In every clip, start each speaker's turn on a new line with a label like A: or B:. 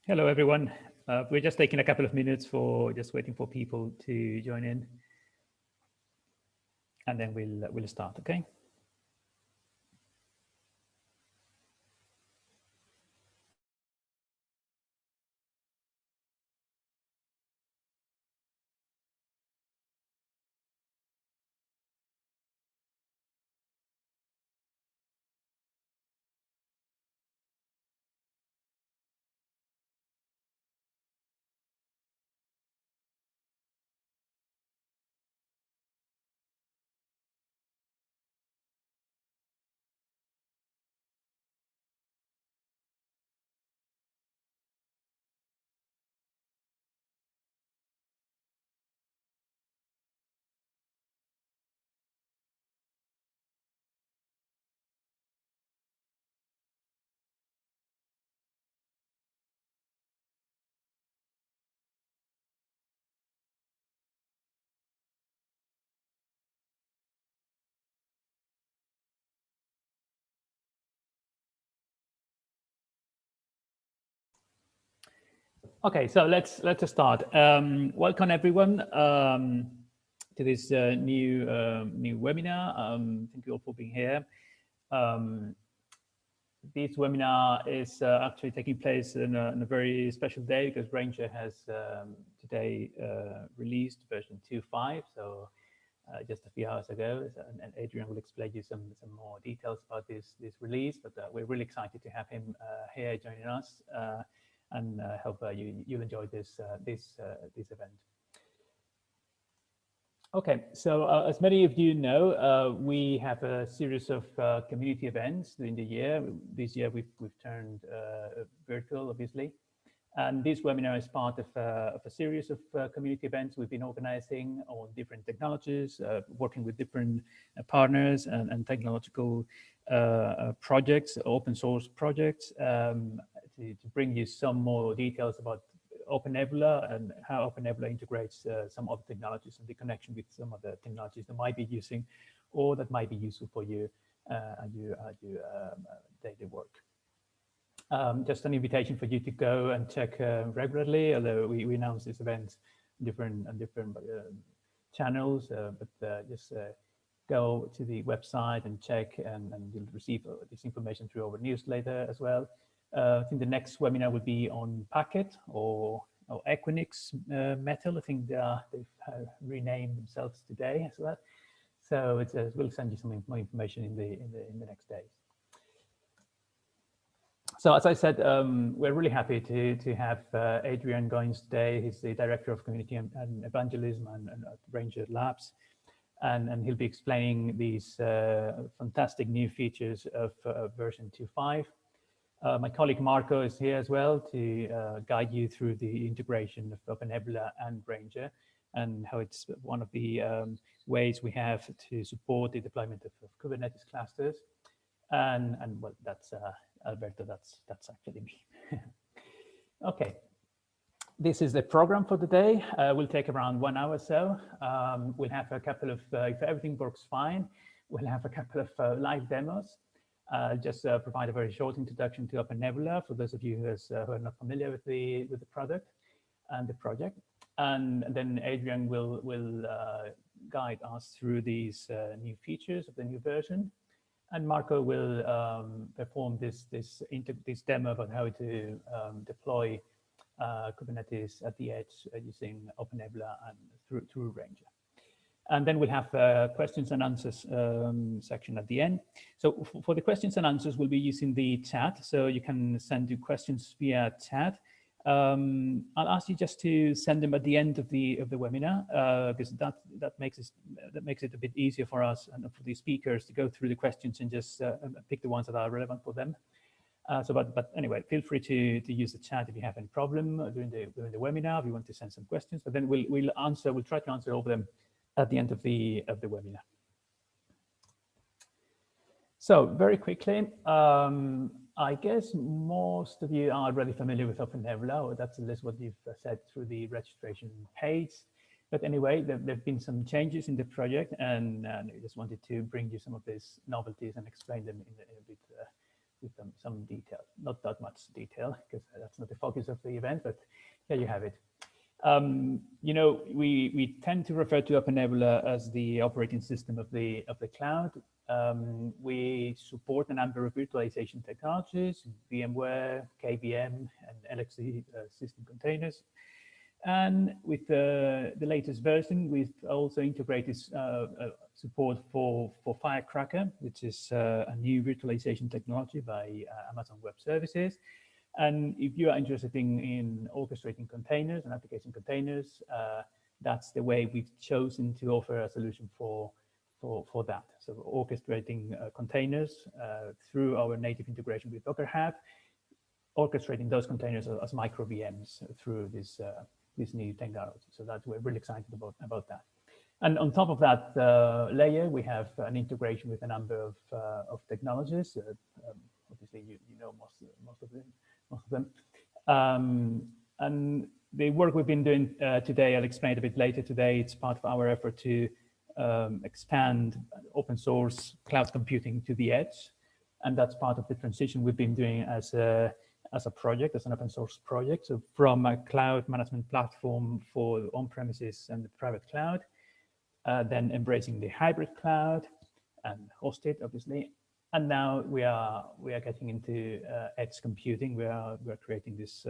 A: Hello, everyone. We're just taking a couple of minutes for just waiting for people to join in, and then we'll start. Okay. Okay, so let's start. Welcome everyone to this new webinar. Thank you all for being here. This webinar is actually taking place on a very special day because Rancher has today released version 2.5. So just a few hours ago, and Adrian will explain you some more details about this release. But we're really excited to have him here joining us. And hope you'll enjoy this event. Okay, so as many of you know, we have a series of community events during the year. This year we've turned virtual, obviously, and this webinar is part of a series of community events we've been organizing on different technologies, working with different partners and technological projects, open source projects, to bring you some more details about OpenNebula and how OpenNebula integrates some other technologies and the connection with some of the technologies that might be using or that might be useful for you at your daily work. Just an invitation for you to go and check regularly, although we announce this event on different channels, but just go to the website and check, and you'll receive this information through our newsletter as well. I think the next webinar will be on Packet or Equinix Metal. I think they've renamed themselves today as well. So we'll send you some more information in the next days. So as I said, we're really happy to have Adrian Goins today. He's the Director of Community and Evangelism and Rancher Labs. And he'll be explaining these fantastic new features of version 2.5. My colleague Marco is here as well to guide you through the integration of OpenNebula and Rancher and how it's one of the ways we have to support the deployment of Kubernetes clusters. And well, that's Alberto, that's actually me. Okay, this is the program for the day. We'll take around 1 hour or so. We'll have a couple of, if everything works fine, we'll have a couple of live demos. Just provide a very short introduction to OpenNebula for those of you who are not familiar with the product and the project. And then Adrian will guide us through these new features of the new version. And Marco will perform this demo about how to deploy Kubernetes at the edge using OpenNebula and through Rancher. And then we'll have questions and answers section at the end. So for the questions and answers, we'll be using the chat. So you can send your questions via chat. I'll ask you just to send them at the end of the webinar, because that makes it a bit easier for us and for the speakers to go through the questions and just pick the ones that are relevant for them. But anyway, feel free to use the chat if you have any problem during the webinar. If you want to send some questions, but then we'll try to answer all of them at the end of the webinar. So very quickly, I guess most of you are already familiar with OpenNebula, or that's at least what you've said through the registration page. But anyway, there've been some changes in the project, and I just wanted to bring you some of these novelties and explain them in a bit some detail, not that much detail because that's not the focus of the event, but there you have it. You know, we tend to refer to OpenNebula as the operating system of the cloud. We support a number of virtualization technologies, VMware, KVM, and LXC system containers. And with the latest version, we've also integrated support for Firecracker, which is a new virtualization technology by Amazon Web Services. And if you are interested in orchestrating containers and application containers, that's the way we've chosen to offer a solution for that. So orchestrating containers through our native integration with Docker Hub, orchestrating those containers as micro VMs through this new technology. So we're really excited about that. And on top of that layer, we have an integration with a number of technologies. Obviously, you know most of them. And the work we've been doing today, I'll explain a bit later today. It's part of our effort to expand open source cloud computing to the edge. And that's part of the transition we've been doing as a project, as an open source project. So from a cloud management platform for on-premises and the private cloud, then embracing the hybrid cloud and hosted, obviously. And now we are getting into edge computing. We're creating this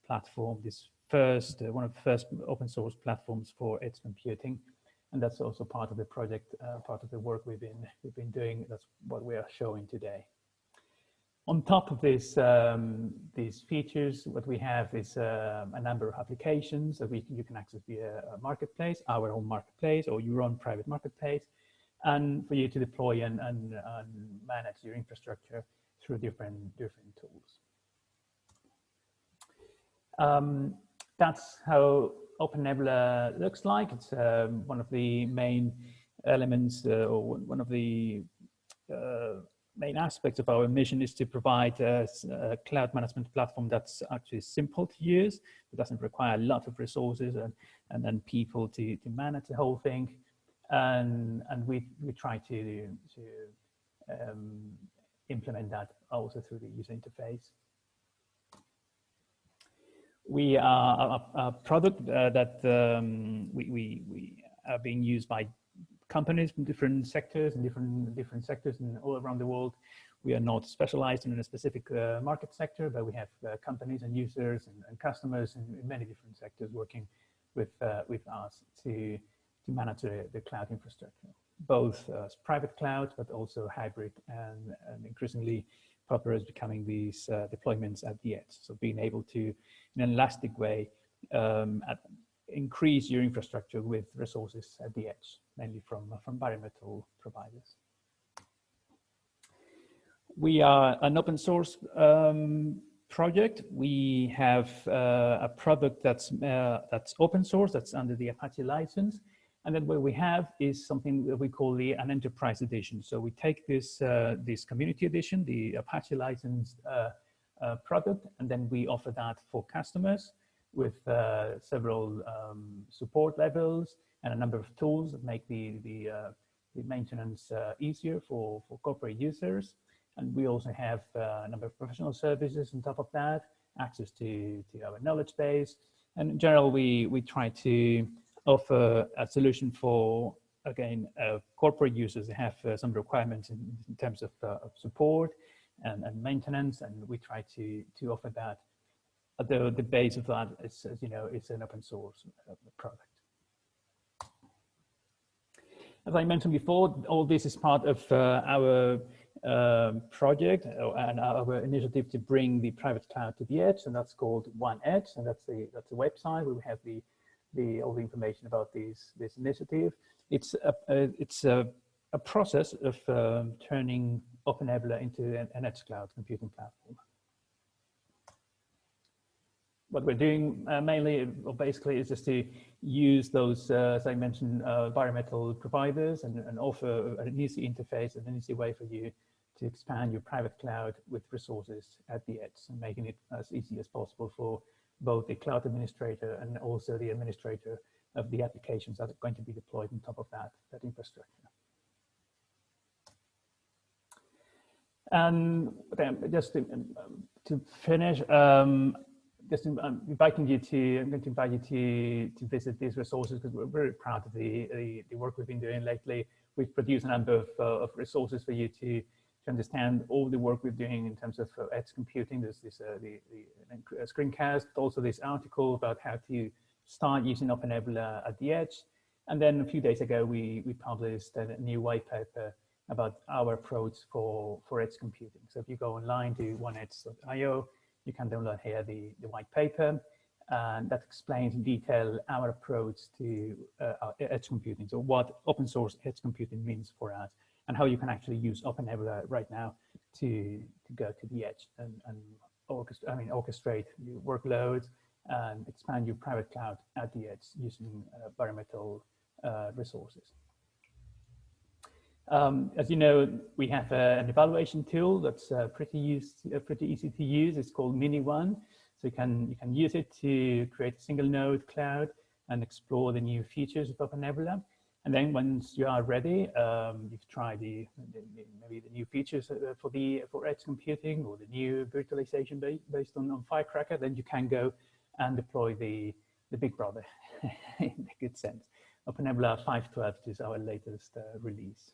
A: platform, this one of the first open source platforms for edge computing, and that's also part of the project, part of the work we've been doing. That's what we are showing today. On top of this, these features, what we have is a number of applications that you can access via a marketplace, our own marketplace, or your own private marketplace, and for you to deploy and manage your infrastructure through different tools. That's how OpenNebula looks like. It's one of the main elements, or one of the main aspects of our mission is to provide a cloud management platform that's actually simple to use. It doesn't require a lot of resources and then people to manage the whole thing. And we try to implement that also through the user interface. We are a product that we are being used by companies from different sectors and different sectors and all around the world. We are not specialized in a specific market sector, but we have companies and users and customers in many different sectors working with us to manage the cloud infrastructure, both as private cloud, but also hybrid, and increasingly popular is becoming these deployments at the edge. So being able to, in an elastic way, increase your infrastructure with resources at the edge, mainly from bare metal providers. We are an open source project. We have a product that's open source, that's under the Apache license. And then what we have is something that we call an enterprise edition. So we take this community edition, the Apache licensed product, and then we offer that for customers with several support levels and a number of tools that make the maintenance easier for corporate users. And we also have a number of professional services on top of that, access to our knowledge base. And in general, we try to offer a solution for, again, corporate users that have some requirements in terms of support and maintenance, and we try to offer that. The base of that is, as you know, it's an open source product. As I mentioned before, all this is part of our project and our initiative to bring the private cloud to the edge, and that's called One Edge, and that's a website where we have all the information about this initiative. It's a process of turning OpenNebula into an edge cloud computing platform. What we're doing mainly, or basically, is just to use those, as I mentioned, bare metal providers and offer an easy interface and an easy way for you to expand your private cloud with resources at the edge, and making it as easy as possible for both the cloud administrator and also the administrator of the applications that are going to be deployed on top of that infrastructure. And just to finish, just inviting you to, I'm going to invite you to visit these resources, because we're very proud of the work we've been doing lately. We've produced a number of resources for you to understand all the work we're doing in terms of edge computing. There's this the screencast, also this article about how to start using OpenNebula at the edge. And then a few days ago, we published a new white paper about our approach for edge computing. So if you go online to oneedge.io, you can download here the white paper, and that explains in detail our approach to edge computing. So what open source edge computing means for us, and how you can actually use OpenNebula right now to go to the edge and orchestrate your workloads and expand your private cloud at the edge using bare metal resources. As you know, we have an evaluation tool that's pretty easy to use. It's called Mini1. So you can use it to create a single node cloud and explore the new features of OpenNebula. And then once you are ready, you've tried maybe the new features for edge computing or the new virtualization based on Firecracker, then you can go and deploy the big brother in a good sense. OpenNebula 5.12 is our latest release.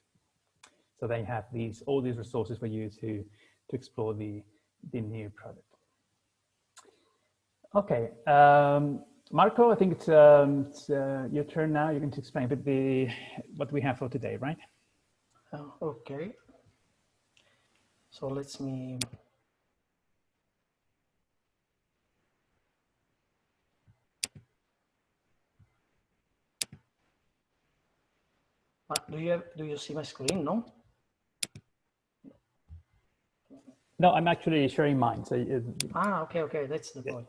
A: So they have all these resources for you to explore the new product. Okay, Marco, I think it's your turn now. You're going to explain a bit what we have for today, right?
B: Okay. So let me. Do you see my screen? No.
A: No, I'm actually sharing mine. So
B: okay, that's the point.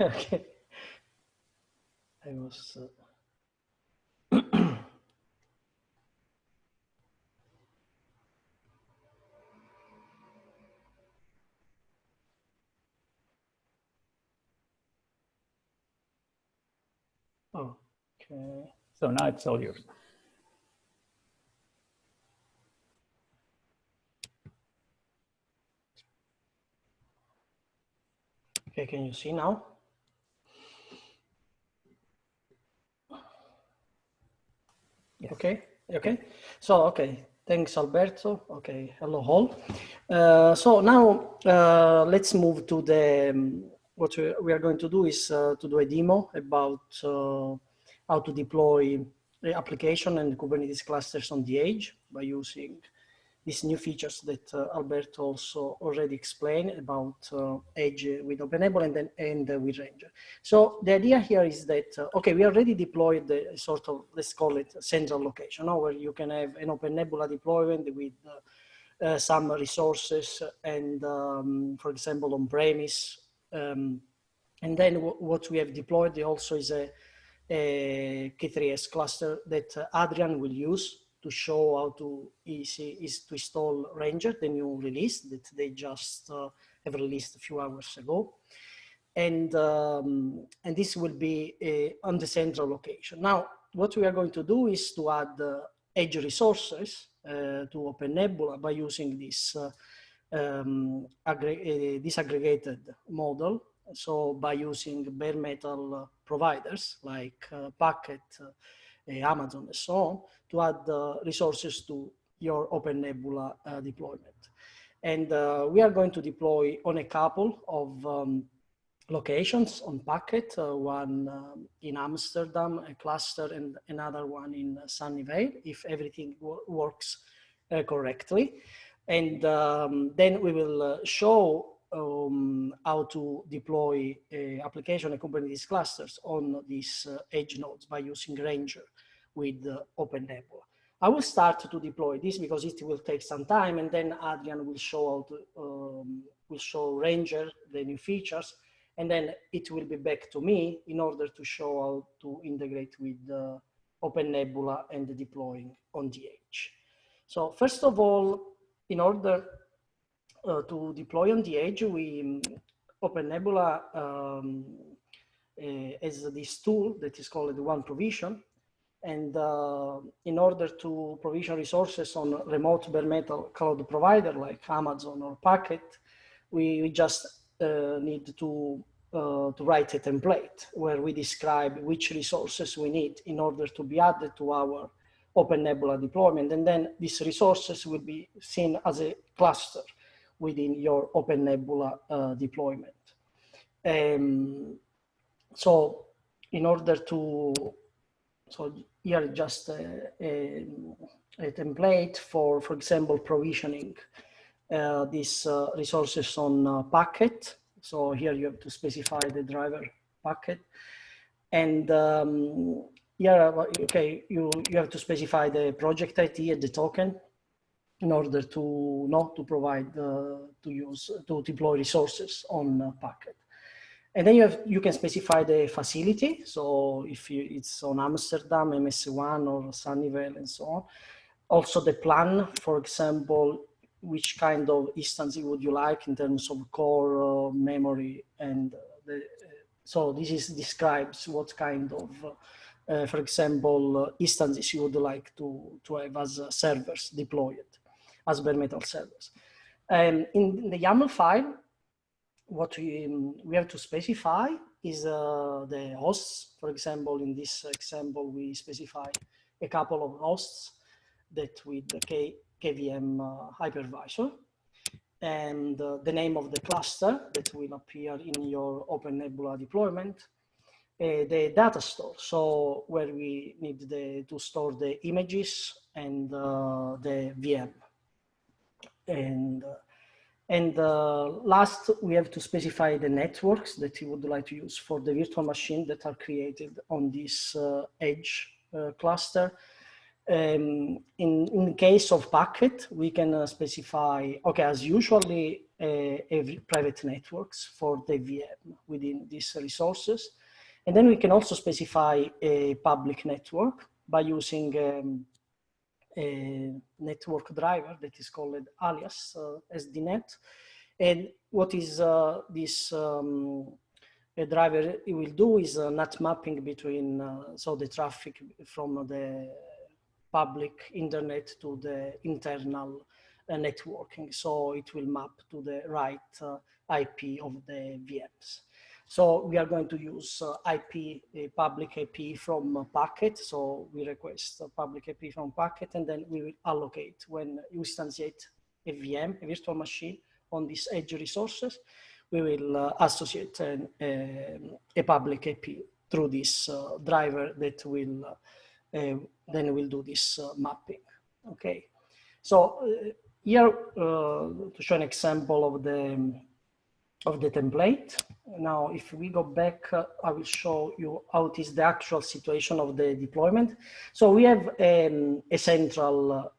B: Okay. I was. Okay.
A: So now it's all yours.
B: Okay, can you see now? Yes. Okay. So, okay, thanks, Alberto. Okay, hello all. So now let's move to what we are going to do is to do a demo about how to deploy the application and Kubernetes clusters on the edge by using these new features that Alberto also already explained about edge with OpenNebula and with Rancher. So the idea here is that, okay, we already deployed the sort of, let's call it central location, where you can have an OpenNebula deployment with some resources and, for example, on-premise. And then what we have deployed also is a K3S cluster that Adrian will use to show how to install Rancher, the new release that they just have released a few hours ago. And this will be on the central location. Now, what we are going to do is to add edge resources to OpenNebula by using this disaggregated model. So by using bare metal providers like Packet, Amazon, and so on, to add resources to your OpenNebula deployment. And we are going to deploy on a couple of locations on Packet, one in Amsterdam, a cluster, and another one in Sunnyvale, if everything works correctly. And then we will show how to deploy application and Kubernetes clusters on these edge nodes by using Rancher with OpenNebula. I will start to deploy this because it will take some time, and then Adrian will show how to, show Rancher, the new features, and then it will be back to me in order to show how to integrate with OpenNebula and the deploying on the edge. So first of all, in order to deploy on the edge, OpenNebula has this tool that is called One Provision. And in order to provision resources on remote bare metal cloud provider like Amazon or Packet, we just need to write a template where we describe which resources we need in order to be added to our OpenNebula deployment. And then these resources will be seen as a cluster within your OpenNebula deployment. So in order to, so here just a template for example, provisioning these resources on Packet. So here you have to specify the driver Packet. And here, okay, you have to specify the project ID and the token in order to provide, to deploy resources on Packet. And then you can specify the facility. So if it's on Amsterdam, MS1 or Sunnyvale and so on. Also the plan, for example, which kind of instance would you like in terms of core, memory, and so this describes what kind of, for example, instances you would like to have as servers deployed, as bare metal servers. And in the YAML file, what we have to specify is the hosts. For example, in this example, we specify a couple of hosts that with the KVM hypervisor, and the name of the cluster that will appear in your OpenNebula deployment, the data store, so where we need to store the images and the VM. And last, we have to specify the networks that you would like to use for the virtual machine that are created on this edge cluster. In case of Packet, we can specify, okay, as usually, every private networks for the VM within these resources. And then we can also specify a public network by using a network driver that is called alias SDNet. And what is this driver will do is NAT mapping between, so the traffic from the public internet to the internal networking. So it will map to the right IP of the VMs. So we are going to use public IP from Packet. So we request a public IP from Packet, and then we will allocate when you instantiate a VM, a virtual machine on these edge resources, we will associate a public IP through this driver that will then we'll do this mapping. Okay, so here to show an example of the template. Now, if we go back, I will show you how it is the actual situation of the deployment. So we have a central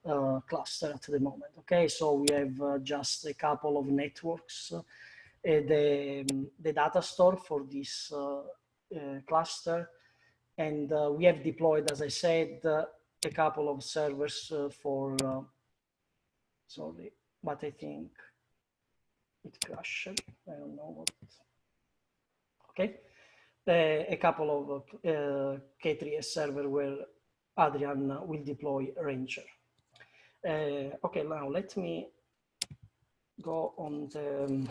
B: cluster at the moment. Okay, so we have just a couple of networks, the data store for this cluster. And we have deployed, as I said, a couple of servers for, sorry, but I think it crashed. I don't know what. Okay. A couple of K3S server where Adrian will deploy Rancher. Okay, now let me go on the.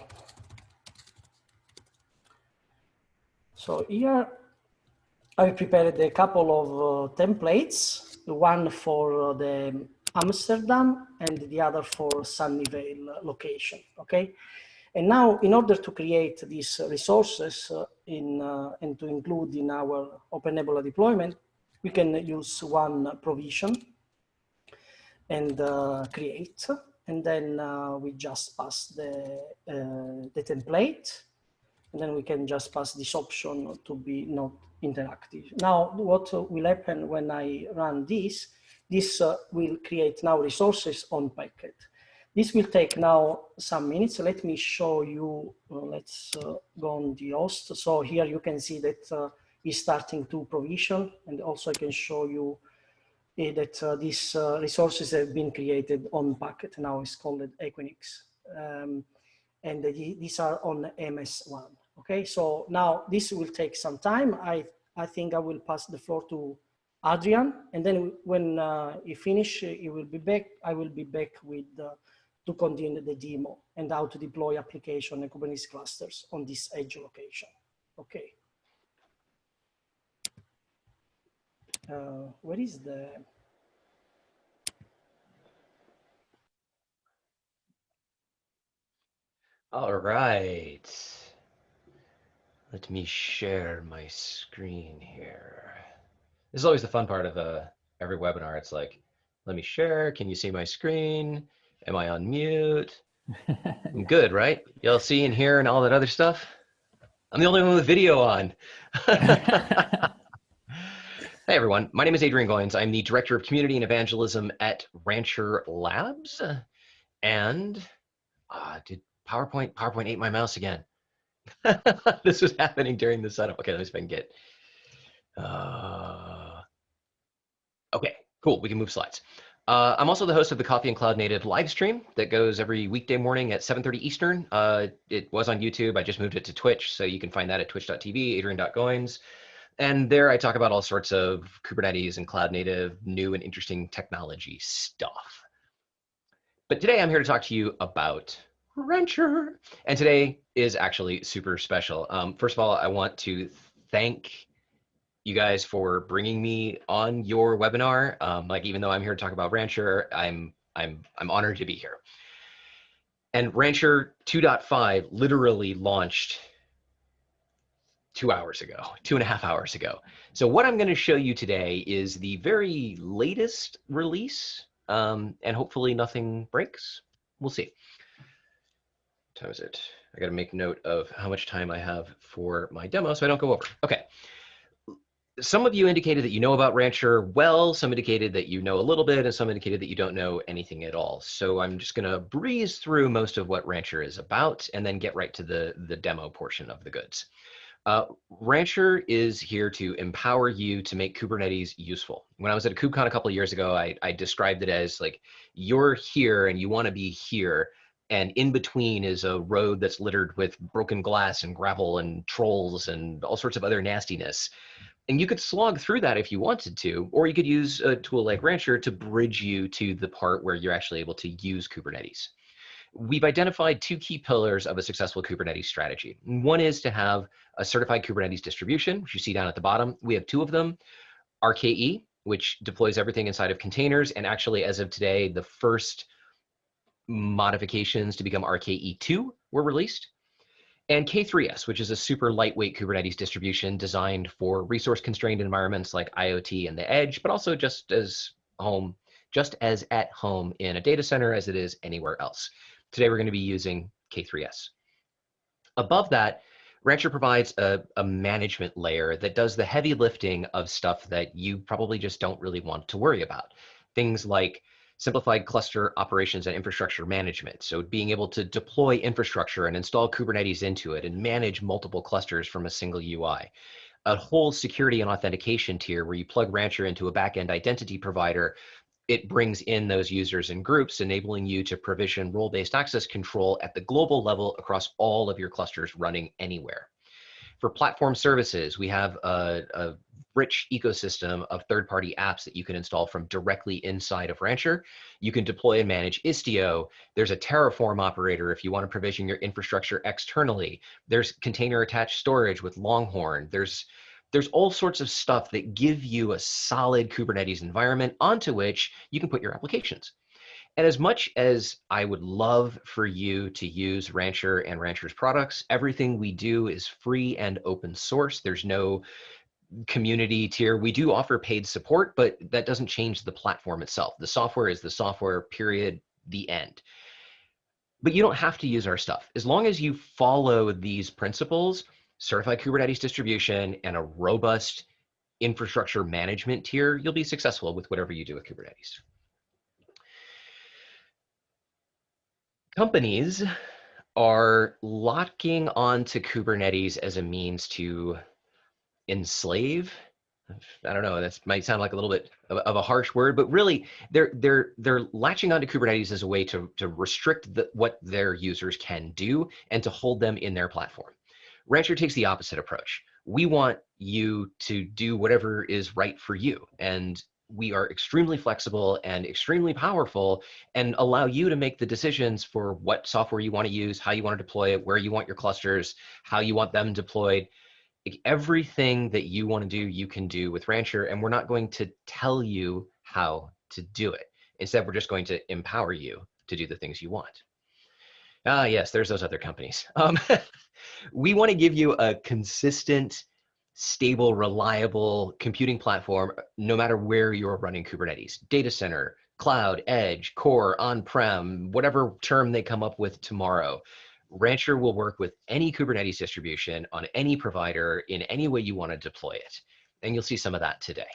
B: So here, I prepared a couple of templates, one for the Amsterdam and the other for Sunnyvale location, okay? And now, in order to create these resources and to include in our OpenNebula deployment, we can use one provision and create, and then we just pass the template, and then we can just pass this option to be not interactive. Now, what will happen when I run this? This will create now resources on Packet. This will take now some minutes. Let me show you, let's go on the host. So here you can see that it's starting to provision, and also I can show you that these resources have been created on Packet. Now it's called Equinix. And these are on MS1. Okay, so now this will take some time. I think I will pass the floor to Adrian, and then when he finish, he will be back. I will be back with to continue the demo and how to deploy application and Kubernetes clusters on this edge location. Okay. Where is the?
C: All right. Let me share my screen here. This is always the fun part of every webinar. It's like, let me share. Can you see my screen? Am I on mute? I'm good, right? Y'all see and hear and all that other stuff? I'm the only one with video on. Hey everyone, my name is Adrian Goins. I'm the Director of Community and Evangelism at Rancher Labs. And did PowerPoint ate my mouse again. This was happening during the setup. Okay, let me see if I can get, okay, cool, we can move slides. I'm also the host of the Coffee and Cloud Native live stream that goes every weekday morning at 7:30 Eastern. It was on YouTube, I just moved it to Twitch, so you can find that at twitch.tv, Adrian.Goins. And there I talk about all sorts of Kubernetes and cloud native, new and interesting technology stuff. But today I'm here to talk to you about Rancher. And today is actually super special. First of all, I want to thank you guys for bringing me on your webinar. Like, even though I'm here to talk about Rancher, I'm honored to be here. And Rancher 2.5 literally launched 2 hours ago, 2.5 hours ago. So what I'm going to show you today is the very latest release, and hopefully nothing breaks. We'll see. What time is it? I got to make note of how much time I have for my demo so I don't go over. Okay. Some of you indicated that you know about Rancher well, some indicated that you know a little bit, and some indicated that you don't know anything at all. So I'm just going to breeze through most of what Rancher is about and then get right to the demo portion of the goods. Rancher is here to empower you to make Kubernetes useful. When I was at a KubeCon a couple of years ago, I described it as like, you're here and you want to be here, and in between is a road that's littered with broken glass and gravel and trolls and all sorts of other nastiness. And you could slog through that if you wanted to, or you could use a tool like Rancher to bridge you to the part where you're actually able to use Kubernetes. We've identified two key pillars of a successful Kubernetes strategy. One is to have a certified Kubernetes distribution, which you see down at the bottom. We have two of them. RKE, which deploys everything inside of containers, and actually as of today, the first modifications to become RKE2 were released. And K3S, which is a super lightweight Kubernetes distribution designed for resource-constrained environments like IoT and the edge, but also just as at home in a data center as it is anywhere else. Today, we're going to be using K3S. Above that, Rancher provides a management layer that does the heavy lifting of stuff that you probably just don't really want to worry about. Things like simplified cluster operations and infrastructure management. So being able to deploy infrastructure and install Kubernetes into it and manage multiple clusters from a single UI. A whole security and authentication tier where you plug Rancher into a backend identity provider. It brings in those users and groups, enabling you to provision role-based access control at the global level across all of your clusters running anywhere. For platform services, we have a rich ecosystem of third-party apps that you can install from directly inside of Rancher. You can deploy and manage Istio. There's a Terraform operator if you want to provision your infrastructure externally. There's container-attached storage with Longhorn. There's all sorts of stuff that give you a solid Kubernetes environment onto which you can put your applications. And as much as I would love for you to use Rancher and Rancher's products, everything we do is free and open source. There's no community tier. We do offer paid support, but that doesn't change the platform itself. The software is the software, period, the end. But you don't have to use our stuff. As long as you follow these principles, certified Kubernetes distribution, and a robust infrastructure management tier, you'll be successful with whatever you do with Kubernetes. Companies are locking onto Kubernetes as a means to enslave. I don't know, that might sound like a little bit of a harsh word, but really they're latching onto Kubernetes as a way to restrict what their users can do and to hold them in their platform. Rancher takes the opposite approach. We want you to do whatever is right for you. And we are extremely flexible and extremely powerful and allow you to make the decisions for what software you want to use, how you want to deploy it, where you want your clusters, how you want them deployed. Everything that you want to do, you can do with Rancher, and we're not going to tell you how to do it. Instead, we're just going to empower you to do the things you want. Ah, yes, there's those other companies. We want to give you a consistent, stable, reliable computing platform, no matter where you're running Kubernetes. Data center, cloud, edge, core, on-prem, whatever term they come up with tomorrow. Rancher will work with any Kubernetes distribution on any provider in any way you want to deploy it. And you'll see some of that today.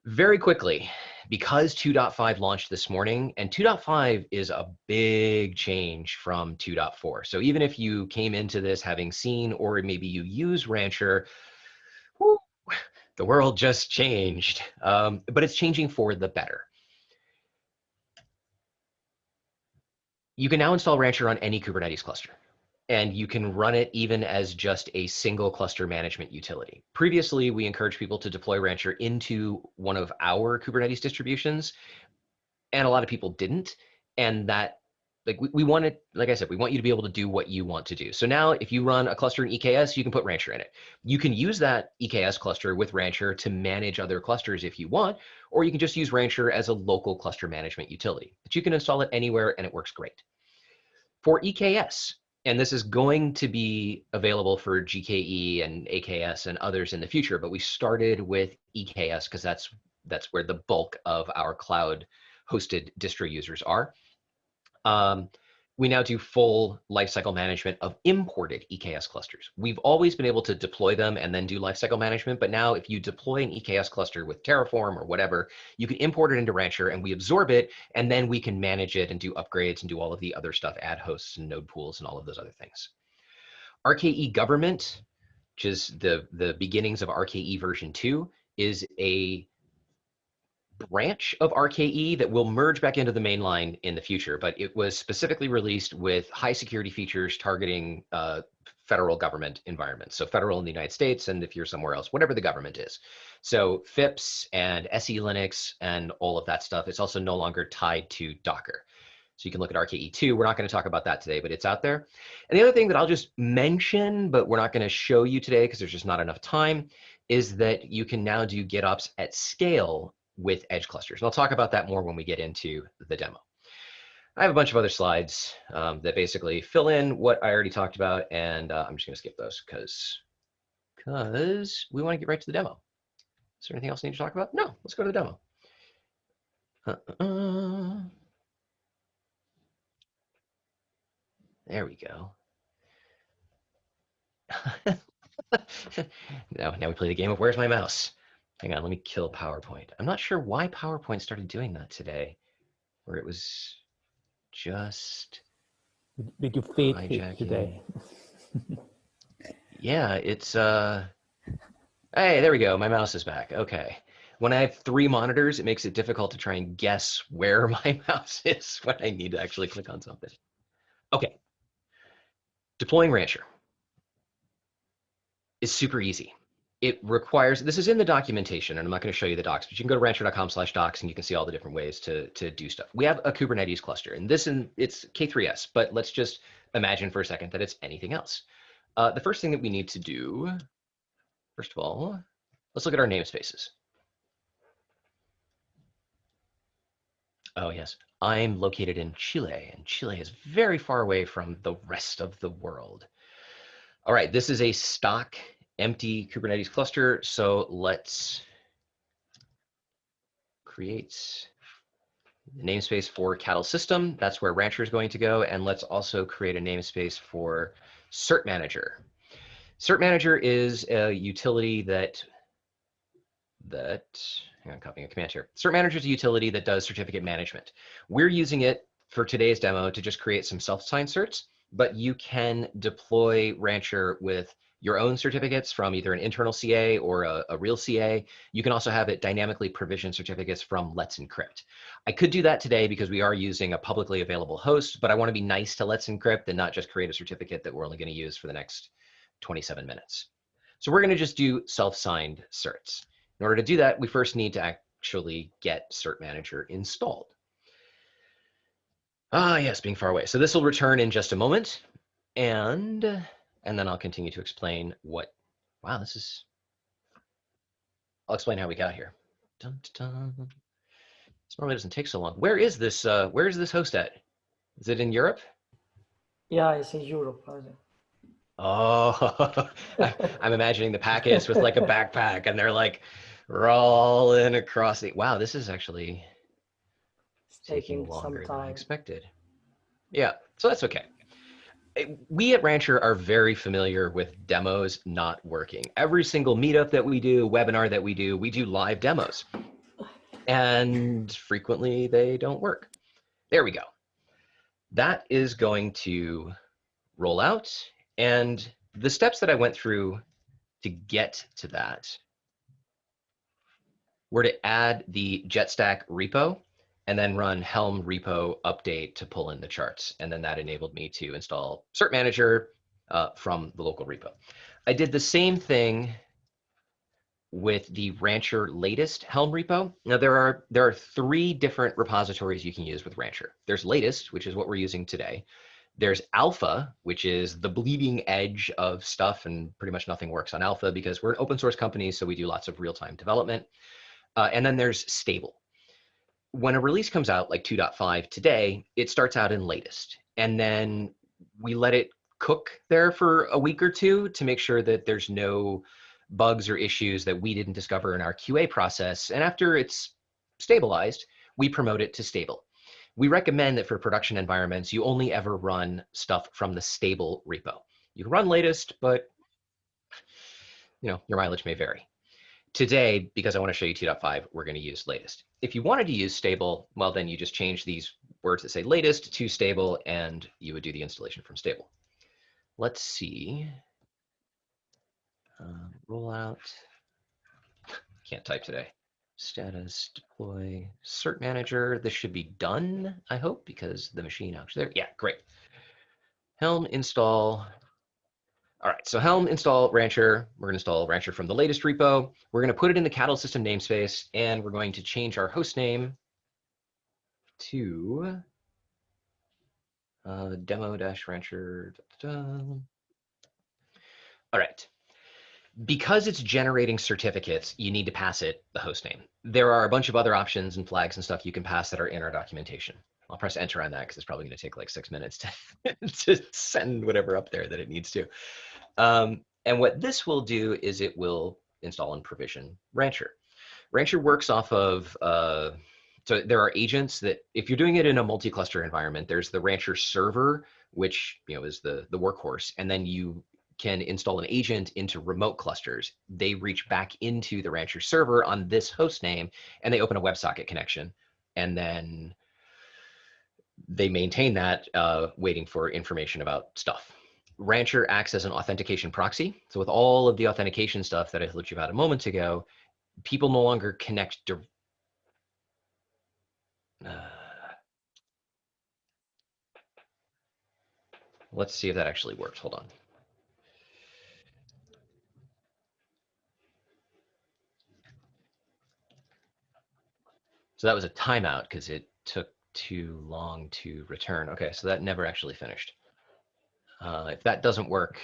C: Very quickly, because 2.5 launched this morning, and 2.5 is a big change from 2.4. So even if you came into this having seen, or maybe you use Rancher, whoo, the world just changed, but it's changing for the better. You can now install Rancher on any Kubernetes cluster, and you can run it even as just a single cluster management utility. Previously, we encouraged people to deploy Rancher into one of our Kubernetes distributions, and a lot of people didn't. And that, like, we wanted, like I said, we want you to be able to do what you want to do. So now if you run a cluster in EKS, you can put Rancher in it. You can use that EKS cluster with Rancher to manage other clusters if you want, or you can just use Rancher as a local cluster management utility. But you can install it anywhere and it works great. For EKS, and this is going to be available for GKE and AKS and others in the future, but we started with EKS because that's where the bulk of our cloud hosted distro users are. We now do full lifecycle management of imported EKS clusters. We've always been able to deploy them and then do lifecycle management, but now if you deploy an EKS cluster with Terraform or whatever, you can import it into Rancher and we absorb it, and then we can manage it and do upgrades and do all of the other stuff, add hosts and node pools and all of those other things. RKE Government, which is the beginnings of RKE version 2, is a branch of RKE that will merge back into the mainline in the future, but it was specifically released with high security features targeting federal government environments. So federal in the United States, and if you're somewhere else, whatever the government is. So FIPS and SE Linux and all of that stuff. It's also no longer tied to Docker. So you can look at RKE2. We're not going to talk about that today, but it's out there. And the other thing that I'll just mention, but we're not going to show you today because there's just not enough time, is that you can now do GitOps at scale with edge clusters. And I'll talk about that more when we get into the demo. I have a bunch of other slides that basically fill in what I already talked about, and I'm just going to skip those because we want to get right to the demo. Is there anything else I need to talk about? No, let's go to the demo. There we go. Now we play the game of where's my mouse? Hang on, let me kill PowerPoint. I'm not sure why PowerPoint started doing that today, where it was just
A: Did you feed it today?
C: Yeah, it's hey, there we go. My mouse is back. Okay. When I have 3 monitors, it makes it difficult to try and guess where my mouse is when I need to actually click on something. Okay. Deploying Rancher is super easy. It requires, this is in the documentation, and I'm not going to show you the docs, but you can go to rancher.com/docs and you can see all the different ways to do stuff. We have a Kubernetes cluster, and it's K3S, but let's just imagine for a second that it's anything else. The first thing that we need to do, first of all, let's look at our namespaces. Oh yes, I'm located in Chile, and Chile is very far away from the rest of the world. All right, this is a stock empty Kubernetes cluster, so let's create the namespace for Cattle System. That's where Rancher is going to go, and let's also create a namespace for Cert Manager. Cert Manager is a utility that hang on, copying a command here. Cert Manager is a utility that does certificate management. We're using it for today's demo to just create some self-signed certs, but you can deploy Rancher with your own certificates from either an internal CA or a real CA. You can also have it dynamically provision certificates from Let's Encrypt. I could do that today because we are using a publicly available host, but I want to be nice to Let's Encrypt and not just create a certificate that we're only going to use for the next 27 minutes. So we're going to just do self-signed certs. In order to do that, we first need to actually get Cert Manager installed. Ah, yes, being far away. So this will return in just a moment, and then I'll continue to explain what. Wow, this is. I'll explain how we got here. Dun, dun, dun. This normally doesn't take so long. Where is this? Where is this host at? Is it in Europe?
B: Yeah, it's in Europe.
C: Oh, I'm imagining the packets with like a backpack, and they're like rolling across the. Wow, this is actually taking longer than I expected. Yeah, so that's okay. We at Rancher are very familiar with demos not working. Every single meetup that we do, webinar that we do live demos. And frequently they don't work. There we go. That is going to roll out. And the steps that I went through to get to that were to add the JetStack repo and then run Helm repo update to pull in the charts. And then that enabled me to install Cert Manager from the local repo. I did the same thing with the Rancher latest Helm repo. Now there are 3 different repositories you can use with Rancher. There's latest, which is what we're using today. There's alpha, which is the bleeding edge of stuff, and pretty much nothing works on alpha because we're an open source company, so we do lots of real-time development. And then there's stable. When a release comes out, like 2.5 today, it starts out in latest. And then we let it cook there for a week or two to make sure that there's no bugs or issues that we didn't discover in our QA process. And after it's stabilized, we promote it to stable. We recommend that for production environments, you only ever run stuff from the stable repo. You can run latest, but your mileage may vary. Today, because I want to show you 2.5, we're going to use latest. If you wanted to use stable, well, then you just change these words that say latest to stable, and you would do the installation from stable. Let's see. Rollout. Can't type today. Status deploy Cert Manager. This should be done, I hope, because the machine actually there. Yeah, great. Helm install. All right, so Helm install Rancher. We're going to install Rancher from the latest repo. We're going to put it in the cattle system namespace, and we're going to change our host name to demo-rancher. All right. Because it's generating certificates, you need to pass it the host name. There are a bunch of other options and flags and stuff you can pass that are in our documentation. I'll press enter on that because it's probably going to take like 6 minutes to send whatever up there that it needs to. And what this will do is it will install and provision Rancher. Rancher works off of, so there are agents that, if you're doing it in a multi-cluster environment, there's the Rancher server, which is the workhorse, and then you can install an agent into remote clusters. They reach back into the Rancher server on this host name, and they open a WebSocket connection, and then they maintain that, waiting for information about stuff. Rancher acts as an authentication proxy. So with all of the authentication stuff that I told you about a moment ago, people no longer connect. Let's see if that actually works. Hold on. So that was a timeout because it took too long to return. Okay, so that never actually finished. If that doesn't work,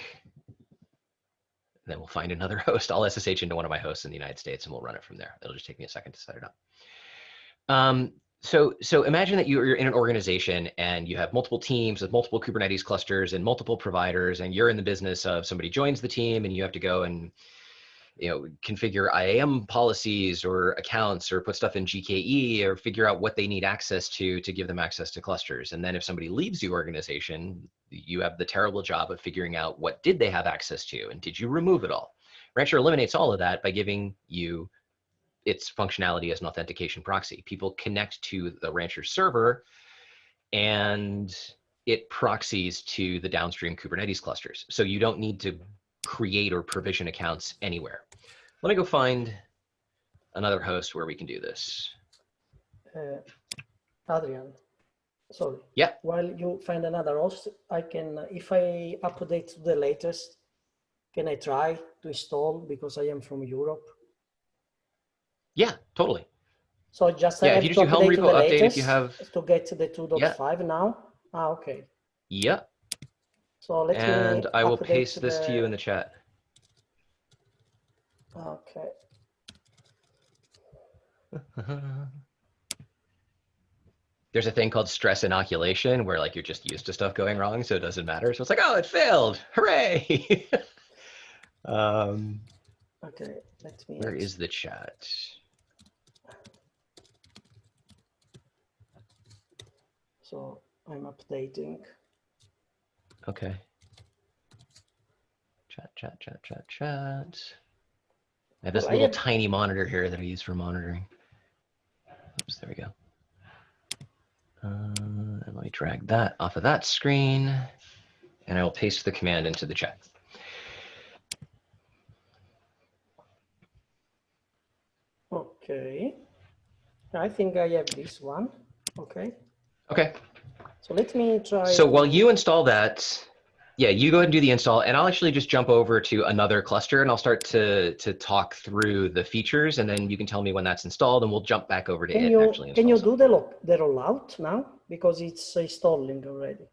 C: then we'll find another host. I'll SSH into one of my hosts in the United States and we'll run it from there. It'll just take me a second to set it up. So imagine that you're in an organization and you have multiple teams with multiple Kubernetes clusters and multiple providers, and you're in the business of somebody joins the team and you have to go and configure IAM policies or accounts or put stuff in GKE or figure out what they need access to give them access to clusters. And then if somebody leaves the organization, you have the terrible job of figuring out what did they have access to and did you remove it all? Rancher eliminates all of that by giving you its functionality as an authentication proxy. People connect to the Rancher server and it proxies to the downstream Kubernetes clusters. So you don't need to create or provision accounts anywhere. Let me go find another host where we can do this.
B: Adrian, sorry.
C: Yeah.
B: While you find another host, I can, if I update to the latest, Can I try to install because I am from Europe?
C: Yeah, totally.
B: So just
C: Yeah,
B: I
C: if
B: have
C: you
B: to
C: just do home
B: update to
C: repo
B: the
C: update, if
B: latest
C: you have,
B: to get the 2.5
C: yeah,
B: now. Ah, okay.
C: yeah.
B: So let me
C: And I will
B: update
C: paste this to you in the chat.
B: Okay.
C: There's a thing called stress inoculation where like you're just used to stuff going wrong, so it doesn't matter. So it's like, oh, it failed. Hooray.
B: Okay, let me.
C: Where is the chat?
B: So I'm updating.
C: Okay. Chat. I have this little tiny monitor here that I use for monitoring. Oops, there we go. And let me drag that off of that screen, and I will paste the command into the chat.
B: Okay. I think I have this one. Okay.
C: Okay.
B: So let me try.
C: So while you install that, yeah, you go ahead and do the install, and I'll actually just jump over to another cluster, and I'll start to talk through the features, and then you can tell me when that's installed, and we'll jump back over to it and actually install.
B: Can you do the rollout now? Because it's installing already.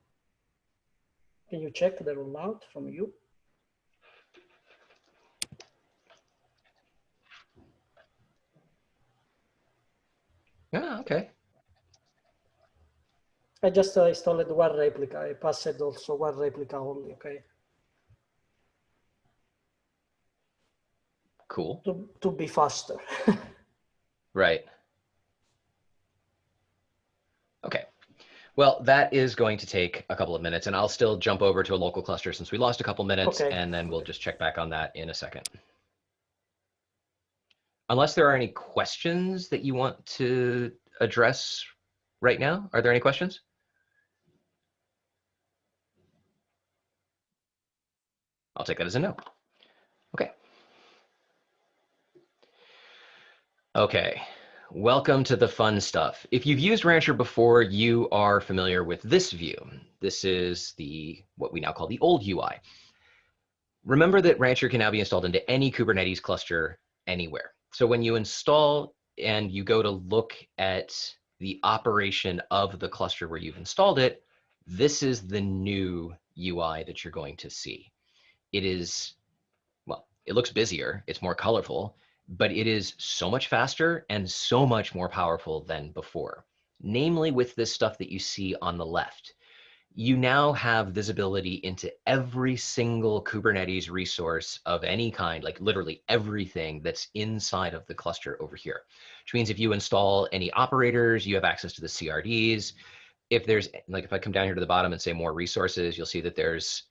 B: Can you check the rollout from you?
C: Yeah, okay.
B: I just installed one replica. I passed also one replica only, okay?
C: Cool.
B: To be faster.
C: Right. Okay. Well, that is going to take a couple of minutes, and I'll still jump over to a local cluster since we lost a couple minutes,
B: Okay.
C: and then we'll just check back on that in a second. Unless there are any questions that you want to address right now. Are there any questions? I'll take that as a no. Okay. Okay. Welcome to the fun stuff. If you've used Rancher before, you are familiar with this view. This is what we now call the old UI. Remember that Rancher can now be installed into any Kubernetes cluster anywhere. So when you install and you go to look at the operation of the cluster where you've installed it, this is the new UI that you're going to see. It is, well, it looks busier, it's more colorful, but it is so much faster and so much more powerful than before. Namely with this stuff that you see on the left. You now have visibility into every single Kubernetes resource of any kind, like literally everything that's inside of the cluster over here, which means if you install any operators, you have access to the CRDs. If there's, like if I come down here to the bottom and say more resources, you'll see that there's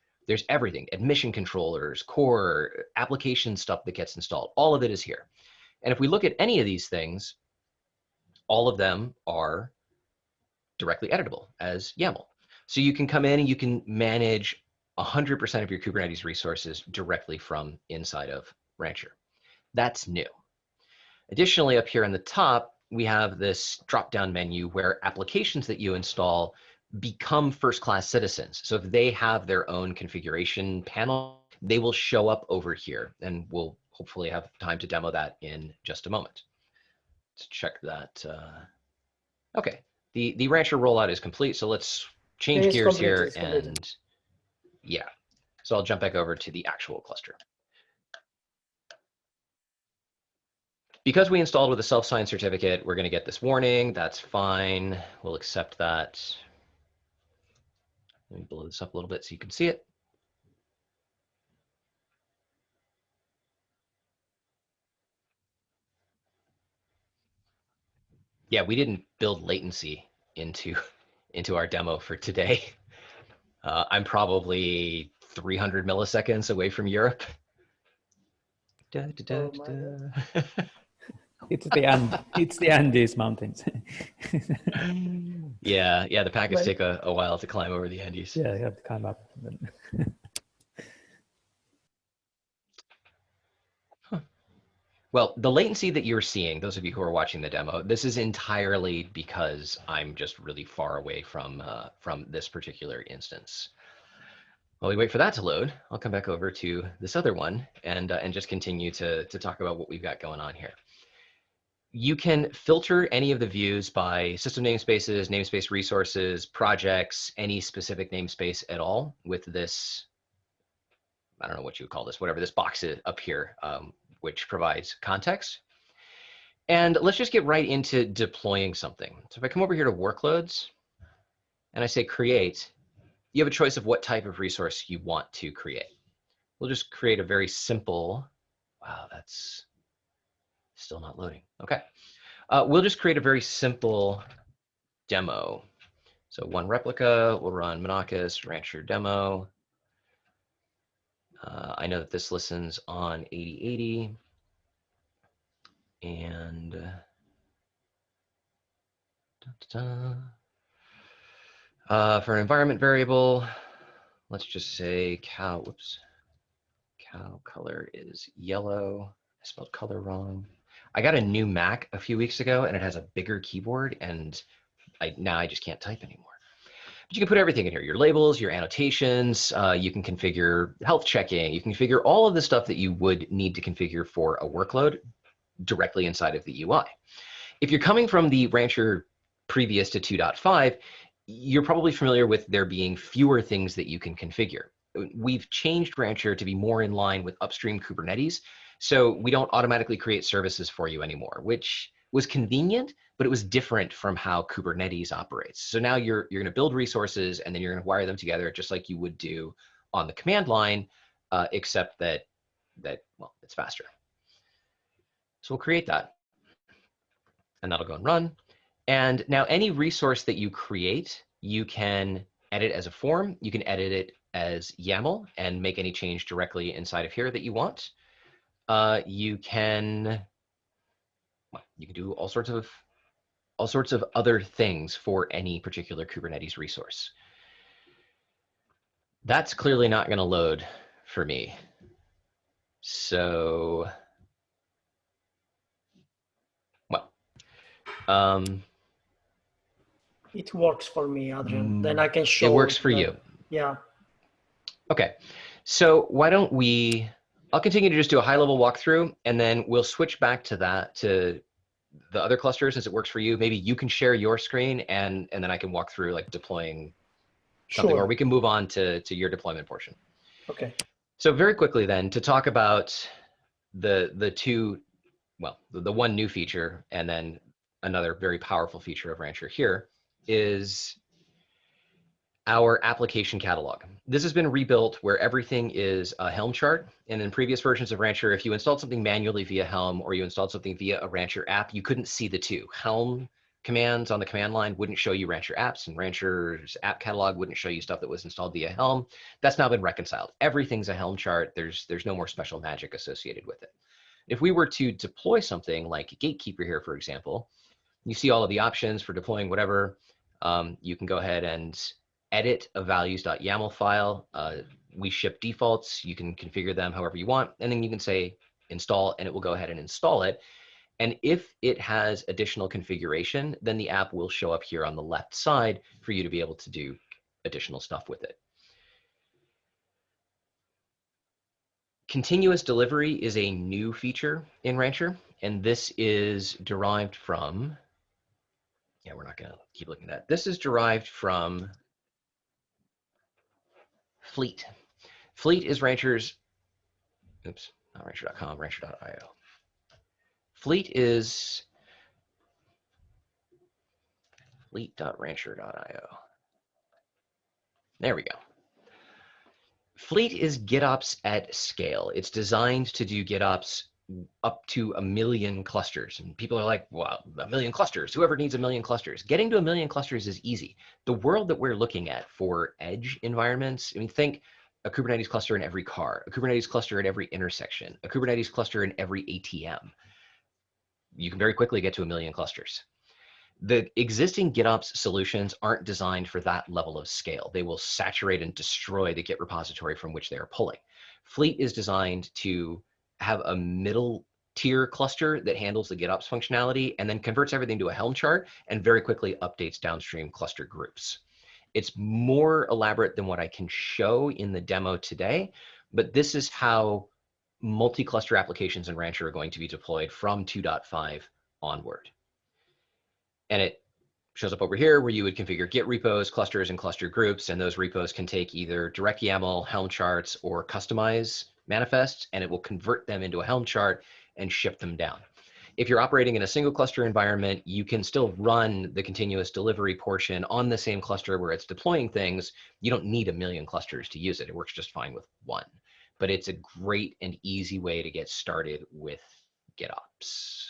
C: everything, admission controllers, core, application stuff that gets installed, all of it is here. And if we look at any of these things, all of them are directly editable as YAML. So you can come in and you can manage 100% of your Kubernetes resources directly from inside of Rancher. That's new. Additionally, up here on the top, we have this drop-down menu where applications that you install become first-class citizens. So if they have their own configuration panel, they will show up over here, and we'll hopefully have time to demo that in just a moment. Let's check that. Okay, the Rancher rollout is complete, so let's change gears here and yeah. So I'll jump back over to the actual cluster. Because we installed with a self-signed certificate, we're going to get this warning. That's fine. We'll accept that. Let me blow this up a little bit so you can see it. Yeah, we didn't build latency into our demo for today. I'm probably 300 milliseconds away from Europe.
A: It's the Andes Mountains.
C: Yeah, the packets take a while to climb over the Andes.
A: Yeah, you have to climb up.
C: Well, the latency that you're seeing, those of you who are watching the demo, this is entirely because I'm just really far away from this particular instance. While we wait for that to load, I'll come back over to this other one and just continue to talk about what we've got going on here. You can filter any of the views by system namespaces, namespace resources, projects, any specific namespace at all with this, I don't know what you would call this, whatever this box is up here, which provides context. And let's just get right into deploying something. So if I come over here to workloads and I say create, you have a choice of what type of resource you want to create. We'll just create a very simple, wow, that's still not loading. Okay. We'll just create a very simple demo. So one replica, we'll run Monakas Rancher demo. I know that this listens on 8080. And for an environment variable, let's just say cow, whoops, cow color is yellow. I spelled color wrong. I got a new Mac a few weeks ago and it has a bigger keyboard and now I just can't type anymore. But you can put everything in here, your labels, your annotations, you can configure health checking, you can configure all of the stuff that you would need to configure for a workload directly inside of the UI. If you're coming from the Rancher previous to 2.5, you're probably familiar with there being fewer things that you can configure. We've changed Rancher to be more in line with upstream Kubernetes, so we don't automatically create services for you anymore, which was convenient, but it was different from how Kubernetes operates. So now you're going to build resources and then you're going to wire them together just like you would do on the command line, except that well, it's faster. So we'll create that, and that'll go and run. And now any resource that you create, you can edit as a form. You can edit it as YAML and make any change directly inside of here that you want. You can do all sorts of other things for any particular Kubernetes resource. That's clearly not going to load for me. So, well,
B: it works for me, Adrian. Then I can show.
C: It works for you.
B: Yeah.
C: Okay. So why don't I'll continue to just do a high-level walkthrough, and then we'll switch back to the other clusters as it works for you. Maybe you can share your screen, and then I can walk through like deploying something, or we can move on to your deployment portion.
B: Okay.
C: So very quickly then, to talk about the two, well, the one new feature, and then another very powerful feature of Rancher here is our application catalog. This has been rebuilt where everything is a Helm chart. And in previous versions of Rancher, if you installed something manually via Helm or you installed something via a Rancher app, you couldn't see the two. Helm commands on the command line wouldn't show you Rancher apps, and Rancher's app catalog wouldn't show you stuff that was installed via Helm. That's now been reconciled. Everything's a Helm chart. There's no more special magic associated with it. If we were to deploy something like Gatekeeper here, for example, you see all of the options for deploying whatever. You can go ahead and edit a values.yaml file. We ship defaults. You can configure them however you want. And then you can say install, and it will go ahead and install it. And if it has additional configuration, then the app will show up here on the left side for you to be able to do additional stuff with it. Continuous delivery is a new feature in Rancher, and this is derived from, yeah, we're not going to keep looking at that. This is derived from Fleet. Fleet is Rancher's, oops, not rancher.com, rancher.io. Fleet is fleet.rancher.io. There we go. Fleet is GitOps at scale. It's designed to do GitOps up to 1 million clusters. And people are like, wow, 1 million clusters, whoever needs 1 million clusters? Getting to 1 million clusters is easy. The world that we're looking at for edge environments, I mean, think a Kubernetes cluster in every car, a Kubernetes cluster at every intersection, a Kubernetes cluster in every ATM. You can very quickly get to 1 million clusters. The existing GitOps solutions aren't designed for that level of scale. They will saturate and destroy the Git repository from which they are pulling. Fleet is designed to have a middle tier cluster that handles the GitOps functionality and then converts everything to a Helm chart and very quickly updates downstream cluster groups. It's more elaborate than what I can show in the demo today, but this is how multi-cluster applications in Rancher are going to be deployed from 2.5 onward. And it shows up over here where you would configure Git repos, clusters, and cluster groups, and those repos can take either direct YAML, Helm charts, or customize manifests, and it will convert them into a Helm chart and ship them down. If you're operating in a single cluster environment, you can still run the continuous delivery portion on the same cluster where it's deploying things. You don't need a million clusters to use it. It works just fine with one. But it's a great and easy way to get started with GitOps.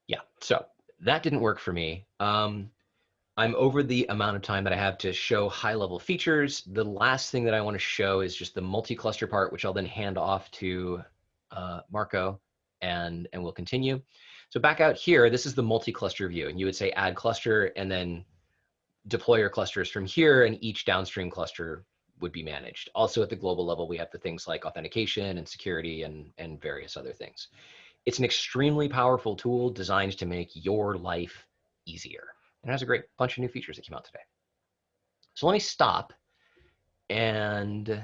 C: Yeah, so that didn't work for me. I'm over the amount of time that I have to show high-level features. The last thing that I want to show is just the multi-cluster part, which I'll then hand off to Marco, and we'll continue. So back out here, this is the multi-cluster view, and you would say add cluster and then deploy your clusters from here, and each downstream cluster would be managed. Also at the global level, we have the things like authentication and security and various other things. It's an extremely powerful tool designed to make your life easier. And it has a great bunch of new features that came out today. So let me stop. And